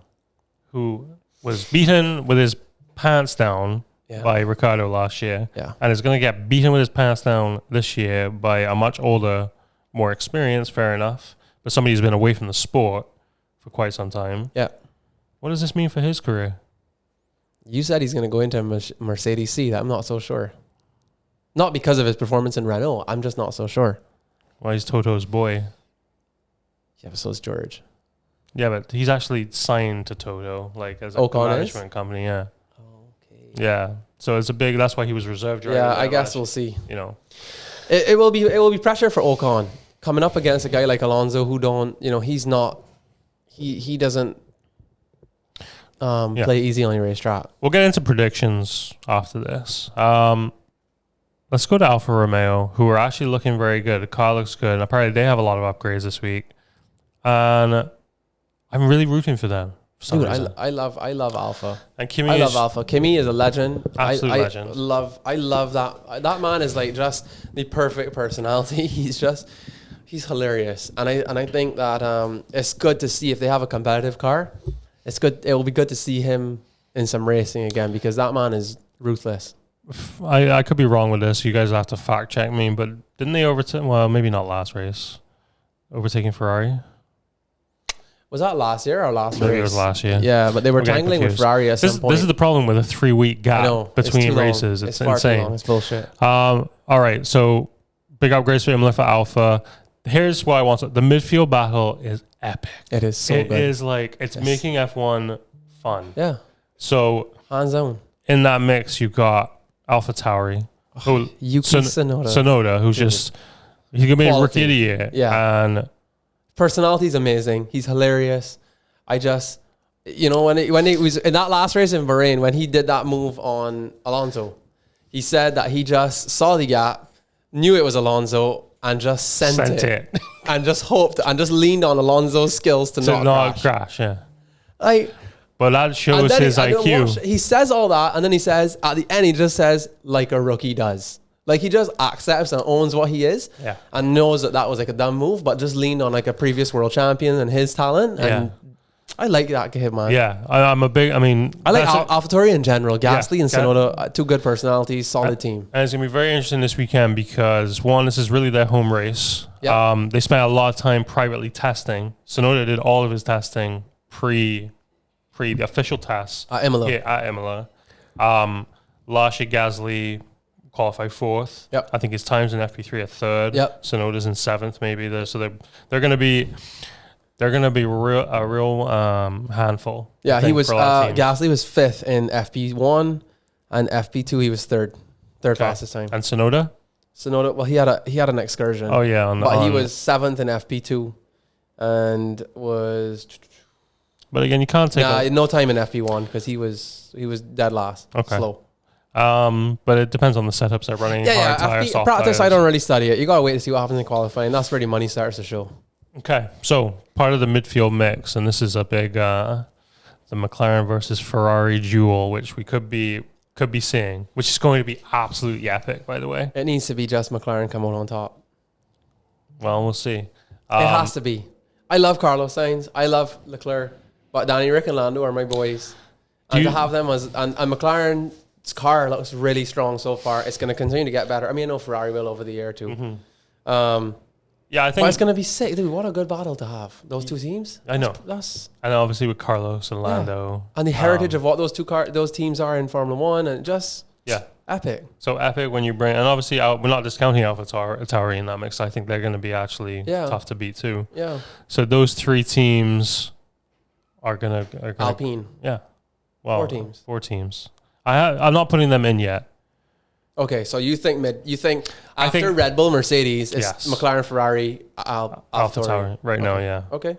Speaker 4: who was beaten with his pants down by Ricciardo last year, and is going to get beaten with his pants down this year by a much older, more experienced, fair enough, but somebody who's been away from the sport for quite some time.
Speaker 5: Yeah.
Speaker 4: What does this mean for his career?
Speaker 5: You said he's going to go into a Mercedes C. I'm not so sure. Not because of his performance in Renault. I'm just not so sure.
Speaker 4: Well, he's Toto's boy.
Speaker 5: Yeah, but so is George.
Speaker 4: Yeah, but he's actually signed to Toto, like as a management company. Yeah.
Speaker 5: Okay.
Speaker 4: Yeah. So it's that's why he was reserved.
Speaker 5: Yeah, I guess we'll see.
Speaker 4: You know,
Speaker 5: it will be pressure for Ocon coming up against a guy like Alonso who he's not, he doesn't play easy on your racetrack.
Speaker 4: We'll get into predictions after this. Let's go to Alfa Romeo, who are actually looking very good. The car looks good. Apparently, they have a lot of upgrades this week. And I'm really rooting for them.
Speaker 5: Dude, I love Alpha.
Speaker 4: And Kimi
Speaker 5: I love Alpha. Kimi is a legend.
Speaker 4: Absolute legend.
Speaker 5: I love that. That man is like just the perfect personality. He's hilarious. And I think that it's good to see if they have a competitive car. It's good. It will be good to see him in some racing again because that man is ruthless.
Speaker 4: I could be wrong with this. You guys have to fact check me, but didn't they overtake? Well, maybe not last race. Overtaking Ferrari.
Speaker 5: Was that last year or last race?
Speaker 4: Maybe it was last year.
Speaker 5: Yeah, but they were tangling with Ferrari at some point.
Speaker 4: This is the problem with a 3-week gap between races. It's insane.
Speaker 5: Long. It's bullshit.
Speaker 4: All right, so big upgrades for Imola for Alpha. Here's what I want. The midfield battle is epic.
Speaker 5: It is so good.
Speaker 4: It is like, it's making F1 fun.
Speaker 5: Yeah.
Speaker 4: So,
Speaker 5: hands down.
Speaker 4: In that mix, you've got Alpha Tauri.
Speaker 5: Yuki
Speaker 4: Tsunoda, who's just... He's going to be a rookie of the year.
Speaker 5: Yeah.
Speaker 4: And
Speaker 5: personality's amazing. He's hilarious. I just, when he was in that last race in Bahrain, when he did that move on Alonso, he said that he just saw the gap, knew it was Alonso, and just sent it. and just hoped and just leaned on Alonso's skills to not
Speaker 4: crash. Yeah.
Speaker 5: But
Speaker 4: that shows his IQ.
Speaker 5: He says all that, and then he says at the end, he just says like a rookie does. Like he just accepts and owns what he is, and knows that was like a dumb move, but just leaned on like a previous world champion and his talent. And I like that kid, man.
Speaker 4: Yeah, I'm a big. I mean,
Speaker 5: I like AlphaTauri in general. Gasly and Tsunoda, two good personalities, solid team.
Speaker 4: And it's gonna be very interesting this weekend because one, this is really their home race.
Speaker 5: Yep.
Speaker 4: They spent a lot of time privately testing. Tsunoda did all of his testing pre the official tests
Speaker 5: at Imola.
Speaker 4: Yeah, at Imola. Last year, Gasly qualified fourth.
Speaker 5: Yep.
Speaker 4: I think his times in FP3 are third.
Speaker 5: Yep.
Speaker 4: Tsunoda's in seventh, maybe. So they're gonna be a real handful.
Speaker 5: Yeah, he was Gasly was fifth in FP1, and FP2 he was third fastest time.
Speaker 4: And Tsunoda,
Speaker 5: well, he had an excursion.
Speaker 4: Oh yeah,
Speaker 5: he was seventh in FP2, and was.
Speaker 4: But again, you can't take
Speaker 5: no time in FP1 because he was dead last.
Speaker 4: Okay.
Speaker 5: Slow.
Speaker 4: But it depends on the setups they're running.
Speaker 5: Yeah, FP, practice. Tires. I don't really study it. You gotta wait to see what happens in qualifying. That's where the money starts to show.
Speaker 4: Okay, so part of the midfield mix, and this is a big the McLaren versus Ferrari duel, which we could be seeing, which is going to be absolutely epic. By the way,
Speaker 5: it needs to be just McLaren coming on top.
Speaker 4: Well, we'll see.
Speaker 5: It has to be. I love Carlos Sainz. I love Leclerc. But Danny, Rick, and Lando are my boys. And to have them and McLaren's car looks really strong so far. It's going to continue to get better. I mean, I know Ferrari will over the year too.
Speaker 4: Mm-hmm. Yeah, I think
Speaker 5: it's going to be sick, dude. What a good battle to have. Those two teams.
Speaker 4: I know. And obviously with Carlos and Lando.
Speaker 5: And the heritage of what those teams are in Formula One, and just epic.
Speaker 4: So epic when you bring, and obviously we're not discounting AlphaTauri in that mix. I think they're going to be actually tough to beat too.
Speaker 5: Yeah.
Speaker 4: So those three teams are gonna
Speaker 5: Alpine.
Speaker 4: Yeah. Well,
Speaker 5: 4
Speaker 4: teams. I'm not putting them in yet.
Speaker 5: Okay, so you think after Red Bull, Mercedes, it's McLaren, Ferrari, AlphaTauri
Speaker 4: right now, yeah.
Speaker 5: Okay.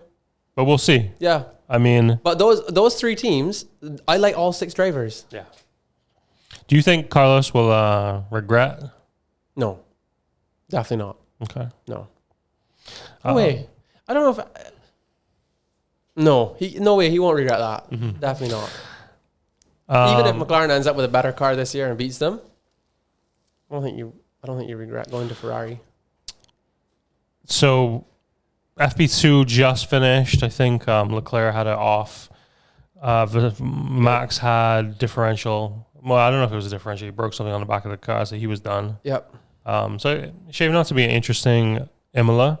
Speaker 4: But we'll see.
Speaker 5: Yeah.
Speaker 4: I mean,
Speaker 5: but those 3 teams, I like all 6 drivers.
Speaker 4: Yeah. Do you think Carlos will regret?
Speaker 5: No. Definitely not.
Speaker 4: Okay.
Speaker 5: No. No way. I don't know if no way he won't regret that. Mm-hmm. Definitely not. Even if McLaren ends up with a better car this year and beats them, I don't think you regret going to Ferrari.
Speaker 4: So FP2 just finished. I think Leclerc had it off. Max had differential. Well, I don't know if it was a differential. He broke something on the back of the car, so he was done.
Speaker 5: Yep.
Speaker 4: So shaping out to be an interesting Imola.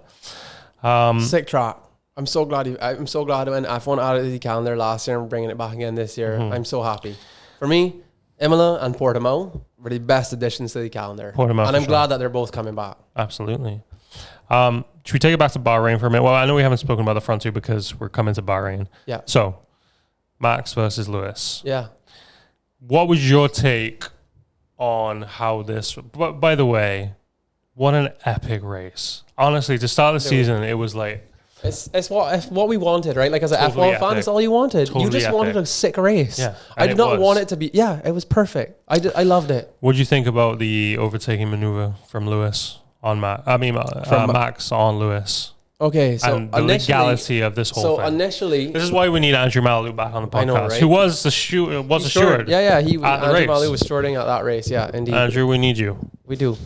Speaker 5: Sick track. I'm so glad he went F1 out of the calendar last year and bringing it back again this year. Mm-hmm. I'm so happy. For me, Imola and Portimao were the best additions to the calendar.
Speaker 4: Portimao,
Speaker 5: and I'm glad that they're both coming back.
Speaker 4: Absolutely. Should we take it back to Bahrain for a minute? Well, I know we haven't spoken about the front two because we're coming to Bahrain.
Speaker 5: Yeah.
Speaker 4: So, Max versus Lewis.
Speaker 5: Yeah.
Speaker 4: What was your take on how this... By the way, what an epic race. Honestly, to start the season, it was like...
Speaker 5: It's what we wanted, right? Like as an F1 fan, it's all you wanted.
Speaker 4: Totally
Speaker 5: you just wanted a sick race.
Speaker 4: Yeah,
Speaker 5: I did not want it to be. Yeah, it was perfect. I loved it.
Speaker 4: What did you think about the overtaking maneuver from Lewis on Max? I mean, Max on Lewis.
Speaker 5: Okay, so
Speaker 4: and the legality of this whole thing.
Speaker 5: So initially,
Speaker 4: this is why we need Andrew Malou back on the podcast.
Speaker 5: I know, right?
Speaker 4: Who was the steward?
Speaker 5: Yeah, Andrew Malou was stewarding at that race. Yeah, indeed.
Speaker 4: Andrew, we need you.
Speaker 5: We do.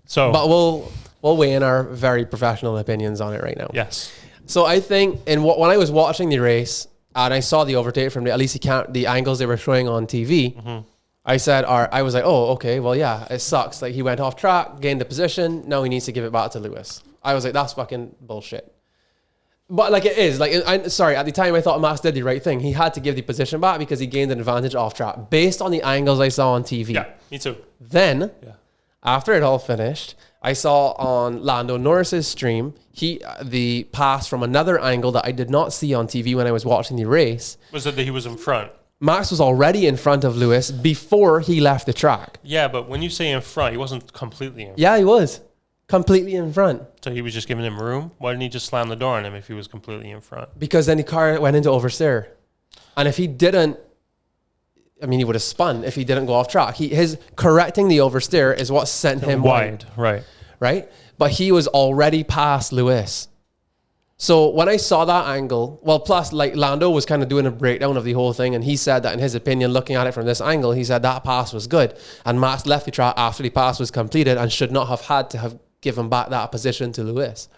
Speaker 4: So,
Speaker 5: but we'll weigh in our very professional opinions on it right now.
Speaker 4: Yes.
Speaker 5: So I think when I was watching the race and I saw the overtake from at least the angles they were showing on TV, mm-hmm. I was like, oh, okay, well, yeah, it sucks. Like he went off track, gained the position. Now he needs to give it back to Lewis. I was like, that's fucking bullshit. But like it is. Like at the time I thought Max did the right thing. He had to give the position back because he gained an advantage off track based on the angles I saw on TV.
Speaker 4: Yeah, me too.
Speaker 5: Then, after it all finished, I saw on Lando Norris's stream, the pass from another angle that I did not see on TV when I was watching the race.
Speaker 4: Was it that he was in front?
Speaker 5: Max was already in front of Lewis before he left the track.
Speaker 4: Yeah, but when you say in front, he wasn't completely in front.
Speaker 5: Yeah, he was. Completely in front.
Speaker 4: So he was just giving him room? Why didn't he just slam the door on him if he was completely in front?
Speaker 5: Because then the car went into oversteer. And if he didn't, he would have spun if he didn't go off track. His correcting the oversteer is what sent him wide.
Speaker 4: Right.
Speaker 5: But he was already past Lewis. So when I saw that angle, well, plus like Lando was kind of doing a breakdown of the whole thing, and he said that in his opinion, looking at it from this angle, he said that pass was good, and Max left the track after the pass was completed and should not have had to have given back that position to Lewis.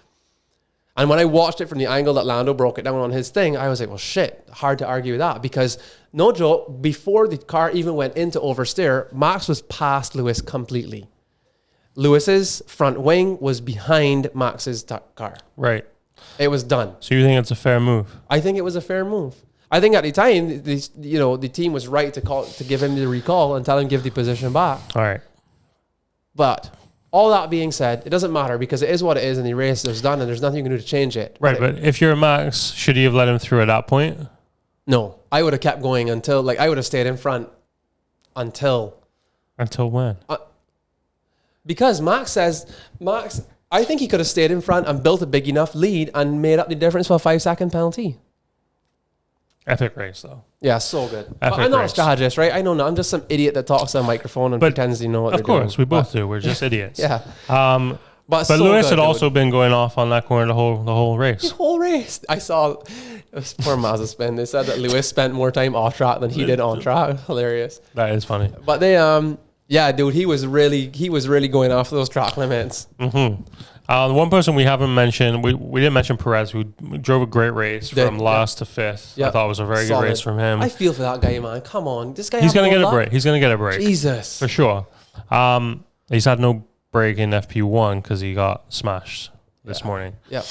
Speaker 5: And when I watched it from the angle that Lando broke it down on his thing, I was like, well, shit, hard to argue with that, because no joke, before the car even went into oversteer, Max was past Lewis completely. Lewis's front wing was behind Max's car.
Speaker 4: Right.
Speaker 5: It was done.
Speaker 4: So you think it's a fair move?
Speaker 5: I think it was a fair move. I think at the time, the team was right to give him the recall and tell him give the position back.
Speaker 4: All right.
Speaker 5: But all that being said, it doesn't matter because it is what it is, and the race is done, and there's nothing you can do to change it.
Speaker 4: Right, but if you're Max, should he have let him through at that point?
Speaker 5: No, I would have kept going until, I would have stayed in front until.
Speaker 4: Until when?
Speaker 5: Because Max, I think he could have stayed in front and built a big enough lead and made up the difference for a 5-second penalty.
Speaker 4: Epic race, though.
Speaker 5: Yeah, so good.
Speaker 4: Epic
Speaker 5: But I'm not
Speaker 4: race.
Speaker 5: a strategist, right? I know not. I'm just some idiot that talks on a microphone and pretends to know what they're doing.
Speaker 4: Of course, we both do. We're just idiots.
Speaker 5: Yeah.
Speaker 4: But
Speaker 5: so
Speaker 4: Lewis
Speaker 5: good,
Speaker 4: had also been going off on that corner the whole race.
Speaker 5: The whole race. I saw it was poor Mazepin. They said that Lewis spent more time off track than he did on track. Hilarious.
Speaker 4: That is funny.
Speaker 5: But they yeah, dude, he was really going off those track limits.
Speaker 4: Mm-hmm. One person we haven't mentioned, we didn't mention Perez, who drove a great race from last to fifth.
Speaker 5: Yeah.
Speaker 4: I thought it was a very good race from him.
Speaker 5: I feel for that guy, man. Come on. This guy
Speaker 4: He's going to get a break. He's going to get a break.
Speaker 5: Jesus.
Speaker 4: For sure. He's had no break in FP1 because he got smashed this morning.
Speaker 5: Yeah.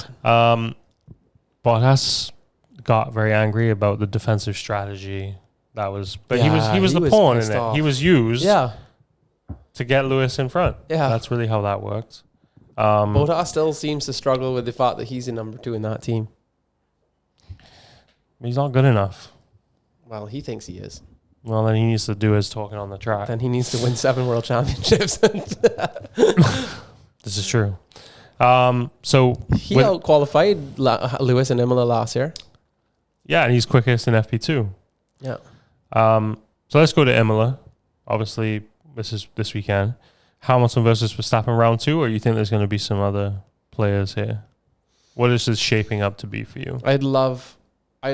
Speaker 4: Bottas got very angry about the defensive strategy. He was the pawn in it. He was used to get Lewis in front.
Speaker 5: Yeah.
Speaker 4: That's really how that worked.
Speaker 5: Bottas still seems to struggle with the fact that he's the number 2 in that team.
Speaker 4: He's not good enough.
Speaker 5: Well, he thinks he is.
Speaker 4: Well, then he needs to do his talking on the track.
Speaker 5: Then he needs to win 7 world championships.
Speaker 4: This is true. So
Speaker 5: he out-qualified Lewis and Imola last year.
Speaker 4: Yeah, and he's quickest in FP2.
Speaker 5: Yeah.
Speaker 4: So let's go to Imola. Obviously, this weekend. Hamilton versus Verstappen round 2, or you think there's going to be some other players here? What is this shaping up to be for you?
Speaker 5: I'd love a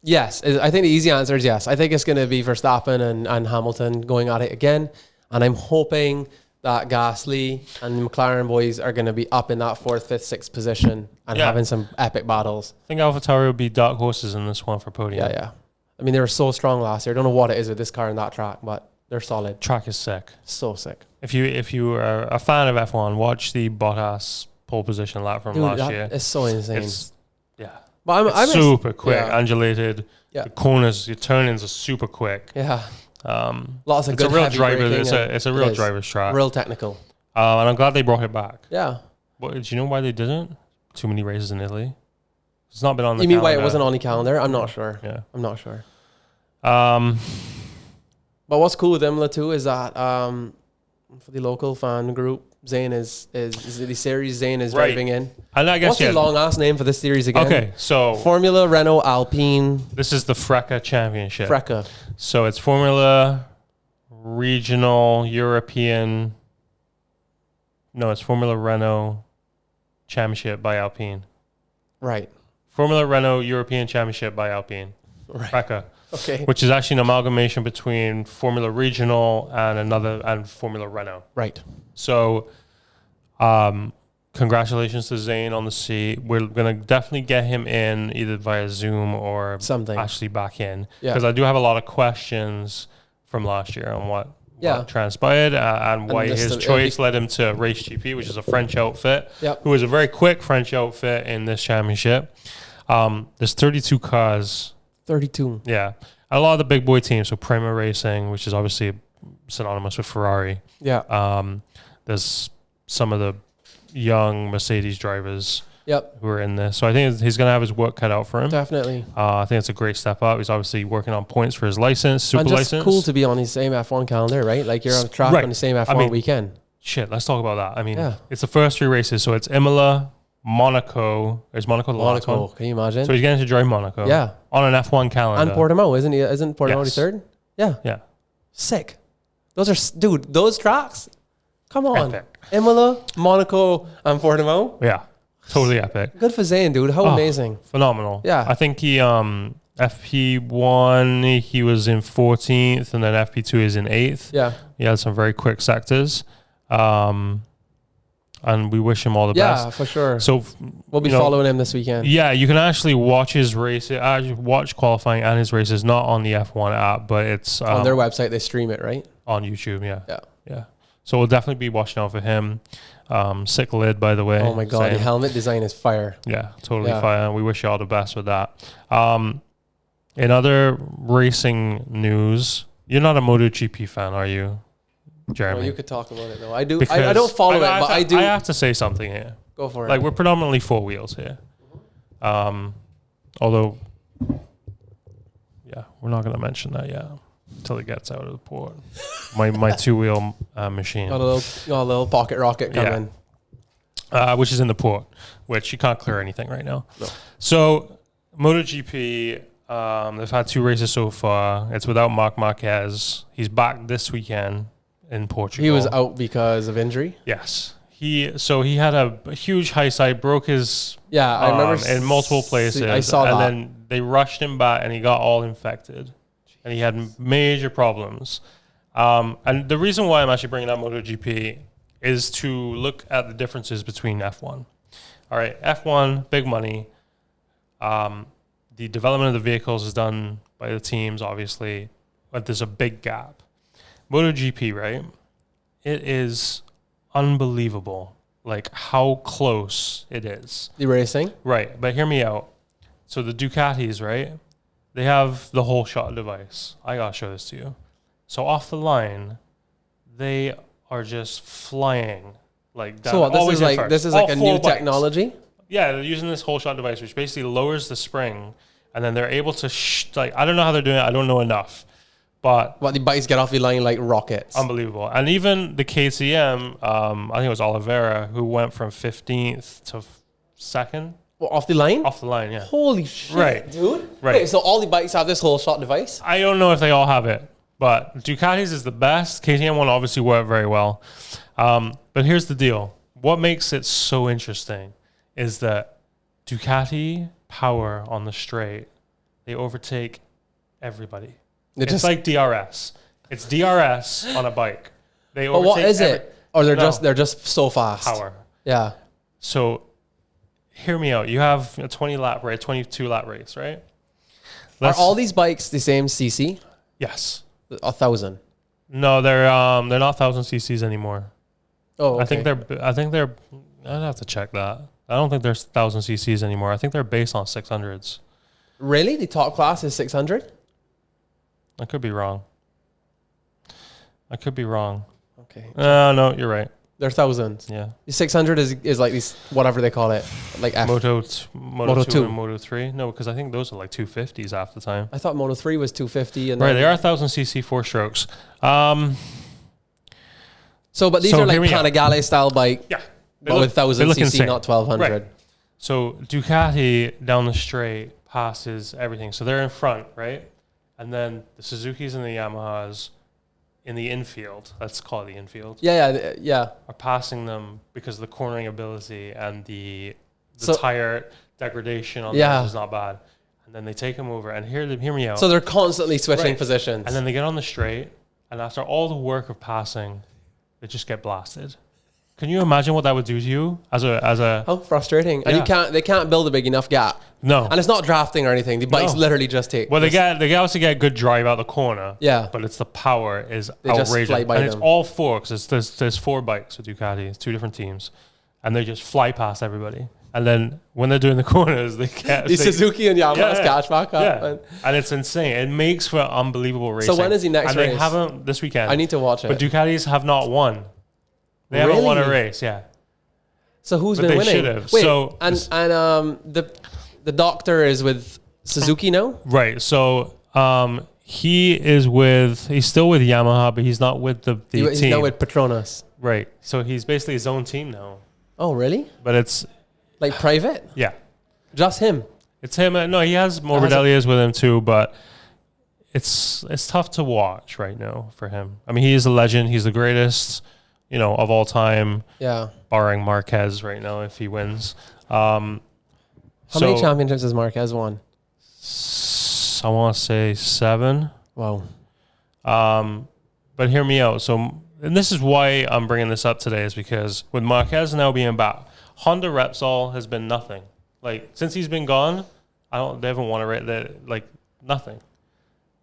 Speaker 5: yes. I think the easy answer is yes. I think it's going to be Verstappen and Hamilton going at it again, and I'm hoping that Gasly and the McLaren boys are going to be up in that 4th, 5th, 6th position and having some epic battles.
Speaker 4: I think AlphaTauri will be dark horses in this one for podium.
Speaker 5: Yeah. I mean, they were so strong last year. I don't know what it is with this car and that track, but they're solid.
Speaker 4: Track is sick.
Speaker 5: So sick.
Speaker 4: If you are a fan of F1, watch the Bottas pole position lap from last year.
Speaker 5: It's so insane.
Speaker 4: But I'm super quick, undulated.
Speaker 5: Yeah.
Speaker 4: The corners, your turn-ins are super quick.
Speaker 5: Yeah.
Speaker 4: Lots of good heavy braking. It's a real driver's track.
Speaker 5: Real technical.
Speaker 4: And I'm glad they brought it back.
Speaker 5: Yeah.
Speaker 4: Do you know why they didn't? Too many races in Italy. It's not been on the
Speaker 5: calendar. You mean
Speaker 4: calendar.
Speaker 5: why it wasn't on the calendar? I'm not sure.
Speaker 4: Yeah.
Speaker 5: I'm not sure.
Speaker 4: But
Speaker 5: what's cool with Imola too is that for the local fan group, Zane is the series Zane is driving in.
Speaker 4: And I guess
Speaker 5: what's the long ass name for this series again?
Speaker 4: Okay, so
Speaker 5: Formula Renault Alpine.
Speaker 4: This is the FRECA Championship.
Speaker 5: FRECA.
Speaker 4: So it's Formula Regional European. No, it's Formula Renault Championship by Alpine.
Speaker 5: Right.
Speaker 4: Formula Renault European Championship by Alpine.
Speaker 5: Right.
Speaker 4: FRECA.
Speaker 5: Okay.
Speaker 4: Which is actually an amalgamation between Formula Regional and Formula Renault.
Speaker 5: Right.
Speaker 4: So, congratulations to Zane on the seat. We're going to definitely get him in either via Zoom or
Speaker 5: something
Speaker 4: actually back in.
Speaker 5: Yeah.
Speaker 4: Because I do have a lot of questions from last year on what transpired and why his choice led him to Race GP, which is a French outfit, who is a very quick French outfit in this championship. There's 32 cars.
Speaker 5: 32.
Speaker 4: Yeah. And a lot of the big boy teams, so Prima Racing, which is obviously synonymous with Ferrari.
Speaker 5: Yeah.
Speaker 4: There's some of the young Mercedes drivers
Speaker 5: who
Speaker 4: are in this. So I think he's going to have his work cut out for him.
Speaker 5: Definitely.
Speaker 4: I think it's a great step up. He's obviously working on points for his license, super license.
Speaker 5: It's cool to be on the same F1 calendar, right? Like you're on track on the same F1 weekend.
Speaker 4: Shit, let's talk about that. I mean, it's the first 3 races. So it's Imola, Monaco. Is Monaco the last one?
Speaker 5: Can you imagine?
Speaker 4: So he's getting to drive Monaco.
Speaker 5: Yeah.
Speaker 4: On an F1 calendar.
Speaker 5: And Portimao, isn't he? Isn't Portimao the 3rd? Yeah.
Speaker 4: Yeah.
Speaker 5: Sick. Those tracks. Come on.
Speaker 4: Epic.
Speaker 5: Imola, Monaco, and Portimao.
Speaker 4: Yeah, totally epic.
Speaker 5: Good for Zayn, dude. How amazing.
Speaker 4: Phenomenal.
Speaker 5: Yeah.
Speaker 4: I think he FP1 he was in 14th, and then FP2 is in 8th.
Speaker 5: Yeah.
Speaker 4: He had some very quick sectors. And we wish him all the best.
Speaker 5: Yeah, for sure.
Speaker 4: So
Speaker 5: we'll be following him this weekend.
Speaker 4: Yeah, you can actually watch his race, watch qualifying and his races, not on the F1 app, but it's
Speaker 5: on their website. They stream it, right?
Speaker 4: On YouTube, yeah. So we'll definitely be watching out for him. Sick lid, by the way.
Speaker 5: Oh my god, the helmet design is fire.
Speaker 4: Yeah, totally fire. We wish you all the best with that. In other racing news, you're not a MotoGP fan, are you, Jeremy?
Speaker 5: Well, you could talk about it though. I do. I don't follow it, but I do.
Speaker 4: I have to say something here.
Speaker 5: Go for it.
Speaker 4: Like, we're predominantly four wheels here. Although, yeah, we're not going to mention that yet until it gets out of the port. My two-wheel machine.
Speaker 5: Got a little pocket rocket coming.
Speaker 4: Which is in the port, which you can't clear anything right now.
Speaker 5: No.
Speaker 4: So, MotoGP, they've had 2 races so far. It's without Marc Marquez. He's back this weekend in Portugal.
Speaker 5: He was out because of injury?
Speaker 4: Yes. He had a huge high side, broke his
Speaker 5: I remember
Speaker 4: in multiple places.
Speaker 5: I saw that.
Speaker 4: And then they rushed him back and he got all infected. And he had major problems. And the reason why I'm actually bringing up MotoGP is to look at the differences between F1. All right, F1, big money. The development of the vehicles is done by the teams, obviously, but there's a big gap. MotoGP, right? It is unbelievable, like how close it is.
Speaker 5: The racing?
Speaker 4: Right, but hear me out. So the Ducatis, right? They have the whole shot device. I gotta show this to you. So off the line, they are just flying like that.
Speaker 5: So what, this is like a new technology?
Speaker 4: Yeah, they're using this whole shot device, which basically lowers the spring, and then they're able to I don't know how they're doing it. I don't know enough, but
Speaker 5: the bikes get off the line like rockets.
Speaker 4: Unbelievable. And even the KTM, I think it was Oliveira, who went from 15th to 2nd.
Speaker 5: Well, off the line?
Speaker 4: Off the line, yeah.
Speaker 5: Holy shit,
Speaker 4: right,
Speaker 5: dude!
Speaker 4: Right.
Speaker 5: Wait, so all the bikes have this whole shot device?
Speaker 4: I don't know if they all have it, but Ducatis is the best. KTM one obviously worked very well. But here's the deal. What makes it so interesting is that Ducati power on the straight, they overtake everybody. It's like DRS. It's DRS on a bike. They overtake.
Speaker 5: But what is it? Or they're just so fast.
Speaker 4: Power.
Speaker 5: Yeah.
Speaker 4: So hear me out. You have a 22 lap race, right?
Speaker 5: Are all these bikes the same CC?
Speaker 4: Yes.
Speaker 5: 1,000.
Speaker 4: No, they're not 1,000 CCs anymore.
Speaker 5: Oh, okay.
Speaker 4: I think they're. I'd have to check that. I don't think there's 1,000 CCs anymore. I think they're based on 600s.
Speaker 5: Really? The top class is 600?
Speaker 4: I could be wrong.
Speaker 5: Okay.
Speaker 4: No, you're right.
Speaker 5: They're thousands.
Speaker 4: Yeah.
Speaker 5: The 600 is like these, whatever they call it, like F.
Speaker 4: Moto 2 and Moto 3. No, because I think those are like 250s half the time.
Speaker 5: I thought Moto 3 was 250. And
Speaker 4: right, they are 1,000 cc 4 strokes.
Speaker 5: But these are like Panigale style bike.
Speaker 4: Yeah.
Speaker 5: But with 1,000 cc,
Speaker 4: insane.
Speaker 5: not 1,200.
Speaker 4: Right. So Ducati down the straight passes everything. So they're in front, right? And then the Suzukis and the Yamahas in the infield, let's call it the infield.
Speaker 5: Yeah.
Speaker 4: Are passing them because of the cornering ability and the tire degradation on those is not bad. And then they take them over and hear me out.
Speaker 5: So they're constantly switching positions.
Speaker 4: And then they get on the straight, and after all the work of passing, they just get blasted. Can you imagine what that would do to you as a
Speaker 5: how frustrating. And they can't build a big enough gap.
Speaker 4: No.
Speaker 5: And it's not drafting or anything. The bikes literally just take.
Speaker 4: Well, they also get good drive out the corner.
Speaker 5: Yeah.
Speaker 4: But it's the power is
Speaker 5: they
Speaker 4: outrageous.
Speaker 5: Just fly by
Speaker 4: and
Speaker 5: them.
Speaker 4: It's all four, because there's 4 bikes with Ducati. It's 2 different teams. And they just fly past everybody. And then when they're doing the corners, they catch.
Speaker 5: The Suzuki and Yamaha's catch back up.
Speaker 4: Yeah. And it's insane. It makes for unbelievable racing.
Speaker 5: So when is the next race?
Speaker 4: And they haven't this weekend.
Speaker 5: I need to watch it.
Speaker 4: But Ducatis have not won. They haven't won a race, yeah.
Speaker 5: So who's
Speaker 4: but
Speaker 5: been
Speaker 4: they
Speaker 5: winning?
Speaker 4: Should have.
Speaker 5: Wait,
Speaker 4: so
Speaker 5: the doctor is with Suzuki now?
Speaker 4: Right. So he's still with Yamaha, but he's not with the team.
Speaker 5: He's now with Petronas.
Speaker 4: Right. So he's basically his own team now.
Speaker 5: Oh, really?
Speaker 4: But it's
Speaker 5: like private?
Speaker 4: Yeah.
Speaker 5: Just him?
Speaker 4: It's him. No, he has Morbidelli's with him too, but it's tough to watch right now for him. I mean, he is a legend. He's the greatest of all time.
Speaker 5: Yeah.
Speaker 4: Barring Marquez right now if he wins.
Speaker 5: How many championships has Marquez won?
Speaker 4: I want to say 7.
Speaker 5: Wow.
Speaker 4: But hear me out. So, and this is why I'm bringing this up today, is because with Marquez now being back, Honda Repsol has been nothing. Like, since he's been gone, they haven't won a race, like nothing.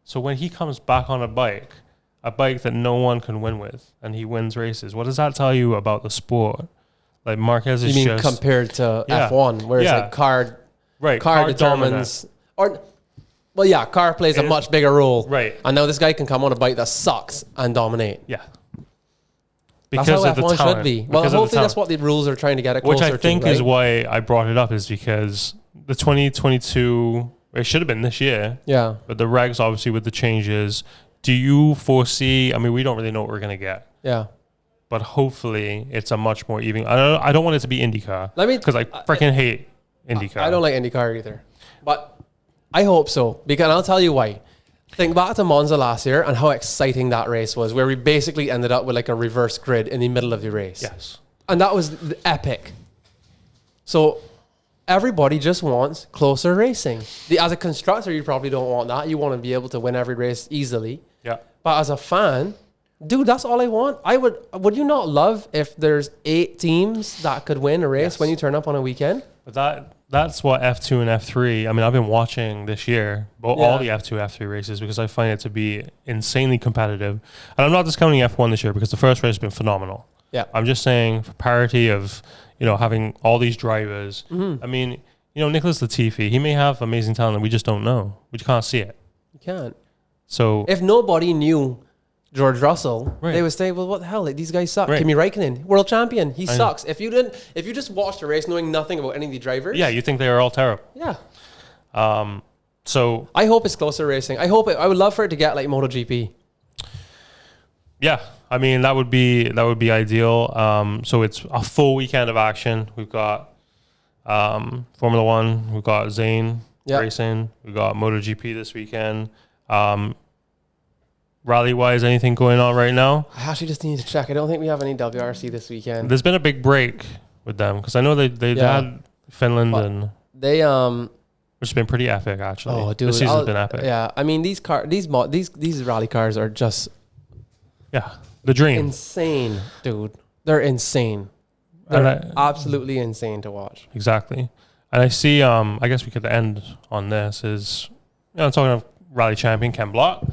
Speaker 4: So when he comes back on a bike that no one can win with, and he wins races, what does that tell you about the sport? Like, Marquez is
Speaker 5: just compared to F1, where it's like car determines, car plays a much bigger role.
Speaker 4: Right.
Speaker 5: And now this guy can come on a bike that sucks and dominate.
Speaker 4: Yeah.
Speaker 5: That's how F1 should be. Well, hopefully that's what the rules are trying to get it closer to.
Speaker 4: Which I think is why I brought it up, is because the 2022, it should have been this year.
Speaker 5: Yeah.
Speaker 4: But the regs, obviously, with the changes, do you foresee, I mean, we don't really know what we're going to get.
Speaker 5: Yeah.
Speaker 4: But hopefully it's a much more even. I don't want it to be IndyCar. Because I freaking hate IndyCar.
Speaker 5: I don't like IndyCar either. But I hope so. Because I'll tell you why. Think back to Monza last year and how exciting that race was, where we basically ended up with like a reverse grid in the middle of the race.
Speaker 4: Yes.
Speaker 5: And that was epic. So everybody just wants closer racing. As a constructor, you probably don't want that. You want to be able to win every race easily.
Speaker 4: Yeah.
Speaker 5: But as a fan, dude, that's all I want. Would you not love if there's 8 teams that could win a race when you turn up on a weekend?
Speaker 4: But that's what F2 and F3, I mean, I've been watching this year, all the F2, F3 races, because I find it to be insanely competitive. And I'm not discounting F1 this year, because the first race has been phenomenal.
Speaker 5: Yeah.
Speaker 4: I'm just saying, for parity of, having all these drivers. Mm-hmm. I mean, Nicholas Latifi, he may have amazing talent that we just don't know. We can't see it.
Speaker 5: You can't.
Speaker 4: So
Speaker 5: if nobody knew George Russell, they would say, well, what the hell? Like, these guys suck. Kimi Räikkönen, world champion. He sucks. If you just watched the race knowing nothing about any of the drivers.
Speaker 4: Yeah, you think they are all terrible.
Speaker 5: Yeah.
Speaker 4: So
Speaker 5: I hope it's closer racing. I would love for it to get like MotoGP.
Speaker 4: Yeah. I mean, that would be ideal. So it's a full weekend of action. We've got Formula One. We've got Zane racing. We've got MotoGP this weekend. Rally-wise, anything going on right now?
Speaker 5: I actually just need to check. I don't think we have any WRC this weekend.
Speaker 4: There's been a big break with them, because I know they had Finland, and
Speaker 5: they
Speaker 4: which has been pretty epic actually.
Speaker 5: Oh, dude,
Speaker 4: this season's been epic.
Speaker 5: Yeah, I mean these rally cars are just
Speaker 4: the dream.
Speaker 5: Insane, dude. They're insane. They're absolutely insane to watch.
Speaker 4: Exactly. And I see. I guess we could end on this. I'm talking of rally champion Ken Block.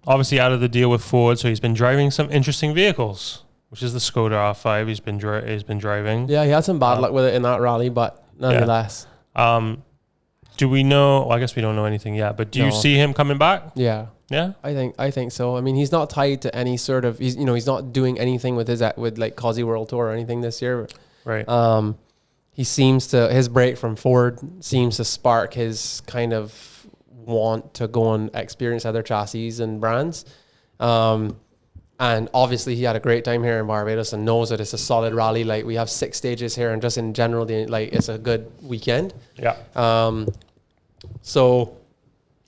Speaker 4: Obviously out of the deal with Ford, so he's been driving some interesting vehicles, which is the Skoda R5. He's been driving.
Speaker 5: Yeah, he had some bad luck with it in that rally, but nonetheless.
Speaker 4: Do we know? Well, I guess we don't know anything yet. But do you see him coming back?
Speaker 5: Yeah.
Speaker 4: Yeah.
Speaker 5: I think so. I mean, he's not tied to any sort of. He's not doing anything with like Cosy World Tour or anything this year.
Speaker 4: Right.
Speaker 5: He seems to, his break from Ford seems to spark his kind of want to go and experience other chassis and brands. And obviously he had a great time here in Barbados and knows that it's a solid rally. Like, we have 6 stages here, and just in general, it's a good weekend.
Speaker 4: Yeah.
Speaker 5: So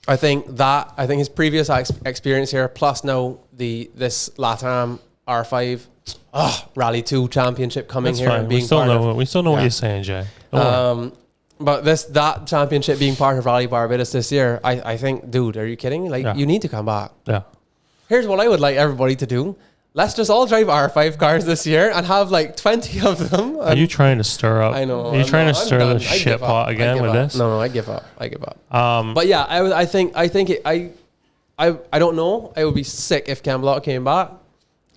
Speaker 5: I think his previous experience here, plus now this LATAM R5 Rally 2 championship coming. That's here. And being
Speaker 4: we still know what you're saying, Jay.
Speaker 5: But that championship being part of Rally Barbados this year, I think, dude, are you kidding? Like, you need to come back.
Speaker 4: Yeah.
Speaker 5: Here's what I would like everybody to do. Let's just all drive R5 cars this year and have like 20 of them.
Speaker 4: Are you trying to stir up?
Speaker 5: I know.
Speaker 4: Are you trying to stir the shit pot again with this?
Speaker 5: No, I give up. But yeah, I think I don't know. It would be sick if Ken Block came back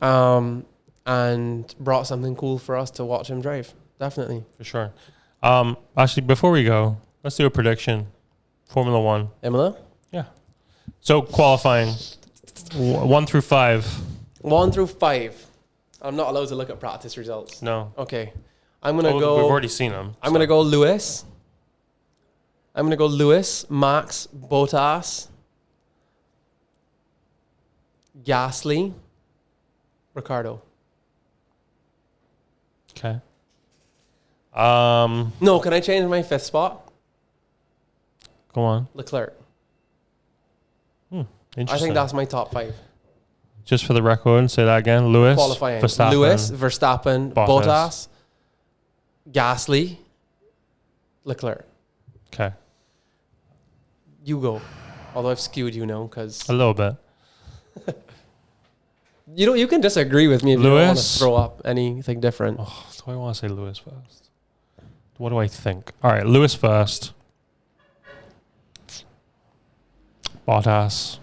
Speaker 5: and brought something cool for us to watch him drive. Definitely.
Speaker 4: For sure. Actually, before we go, let's do a prediction. Formula One.
Speaker 5: Imola?
Speaker 4: Yeah. So qualifying 1 through 5.
Speaker 5: 1 through 5. I'm not allowed to look at practice results.
Speaker 4: No.
Speaker 5: Okay. I'm going to go...
Speaker 4: We've already seen them.
Speaker 5: I'm going to go Lewis. I'm going to go Lewis, Max, Bottas, Gasly, Ricardo.
Speaker 4: Okay.
Speaker 5: No, can I change my 5th spot?
Speaker 4: Go on.
Speaker 5: Leclerc.
Speaker 4: Interesting.
Speaker 5: I think that's my top 5.
Speaker 4: Just for the record, say that again. Lewis,
Speaker 5: Qualifying.
Speaker 4: Verstappen,
Speaker 5: Lewis, Verstappen, Bottas, Gasly, Leclerc.
Speaker 4: Okay.
Speaker 5: You go. Although I've skewed you now because
Speaker 4: A little bit.
Speaker 5: you can disagree with me if you don't want to throw up anything different.
Speaker 4: Oh, do I want to say Lewis first? What do I think? All right, Lewis first. Bottas,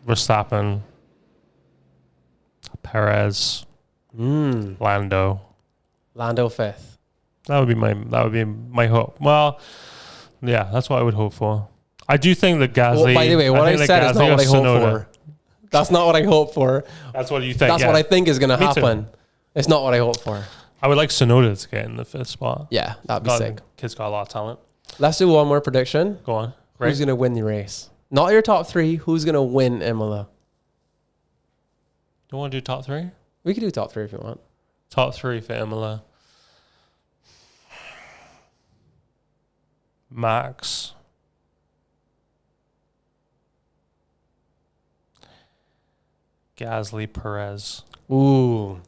Speaker 4: Verstappen, Perez, Lando.
Speaker 5: Lando fifth.
Speaker 4: That would be my hope. Well, yeah, that's what I would hope for. I do think that Gasly.
Speaker 5: Well, by the way, what I said is not what I hope for. That's not what I hope for.
Speaker 4: That's what you think.
Speaker 5: That's what I think is going to happen.
Speaker 4: Too.
Speaker 5: It's not what I hope for.
Speaker 4: I would like Tsunoda to get in the 5th spot.
Speaker 5: Yeah, that'd be sick.
Speaker 4: Kid's got a lot of talent.
Speaker 5: Let's do one more prediction.
Speaker 4: Go on.
Speaker 5: Who's going to win the race? Not your top 3. Who's going to win Imola?
Speaker 4: Do you want to do top 3?
Speaker 5: We could do top 3 if you want.
Speaker 4: Top 3 for Imola. Max. Gasly, Perez.
Speaker 5: Ooh,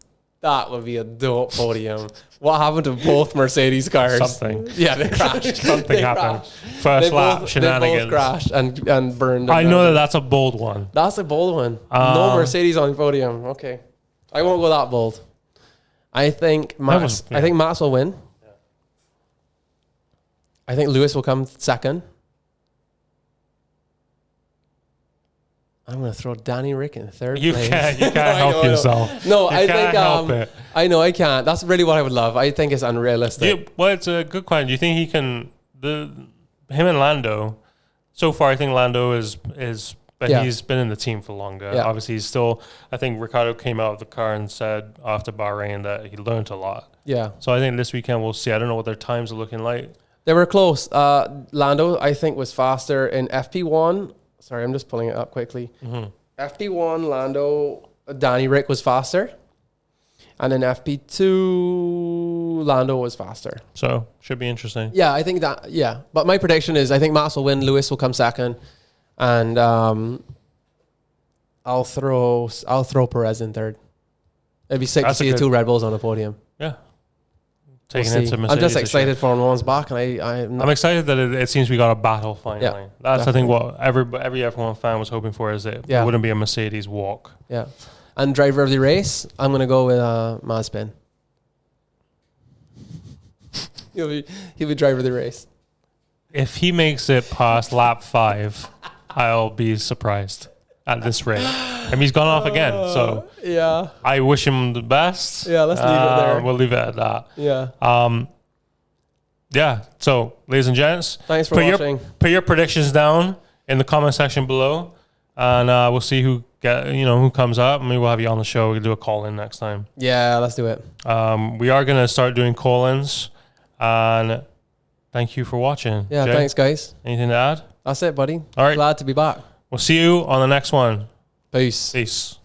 Speaker 5: that would be a dope podium. What happened to both Mercedes cars?
Speaker 4: Something.
Speaker 5: Yeah, they crashed.
Speaker 4: Something happened. First lap shenanigans.
Speaker 5: They both crashed and burned.
Speaker 4: I know that's a bold one.
Speaker 5: That's a bold one. No Mercedes on the podium. Okay, I won't go that bold. I think Max. I think Max will win. Yeah. I think Lewis will come second. I'm going to throw Danny Rick in third place.
Speaker 4: You can't help yourself.
Speaker 5: No,
Speaker 4: I think
Speaker 5: I know I can't. That's really what I would love. I think it's unrealistic.
Speaker 4: Well, it's a good question. Do you think he can? Him and Lando. So far, I think Lando is, but he's been in the team for longer. Yeah. Obviously, he's still. I think Ricciardo came out of the car and said after Bahrain that he learned a lot.
Speaker 5: Yeah.
Speaker 4: So I think this weekend we'll see. I don't know what their times are looking like.
Speaker 5: They were close. Lando, I think, was faster in FP1. Sorry, I'm just pulling it up quickly. Mm-hmm. FP1, Lando, Danny Rick was faster. And in FP2, Lando was faster.
Speaker 4: So, should be interesting.
Speaker 5: Yeah, I think that, yeah. But my prediction is I think Max will win, Lewis will come second. And I'll throw Perez in third. It'd be sick to see the 2 Red Bulls on the podium.
Speaker 4: Yeah. I'm
Speaker 5: just excited Formula One's back, and
Speaker 4: I'm excited that it seems we got a battle finally. Yeah, that's definitely. I think what every F1 fan was hoping for is that it wouldn't be a Mercedes walk.
Speaker 5: Yeah, and driver of the race, I'm gonna go with Mazepin. He'll be driver of the race.
Speaker 4: If he makes it past lap 5, I'll be surprised at this rate. I mean, he's gone off again, so
Speaker 5: yeah.
Speaker 4: I wish him the best.
Speaker 5: Yeah, let's leave it there.
Speaker 4: We'll leave it at that.
Speaker 5: Yeah.
Speaker 4: Yeah. So, ladies and gents,
Speaker 5: thanks for watching.
Speaker 4: Put your predictions down in the comment section below, and we'll see who comes up. Maybe we'll have you on the show. We'll do a call in next time.
Speaker 5: Yeah, let's do it.
Speaker 4: We are gonna start doing call-ins, and thank you for watching.
Speaker 5: Yeah, Jay, thanks, guys.
Speaker 4: Anything to add?
Speaker 5: That's it, buddy.
Speaker 4: All right.
Speaker 5: Glad to be back.
Speaker 4: We'll see you on the next one.
Speaker 5: Peace.
Speaker 4: Peace.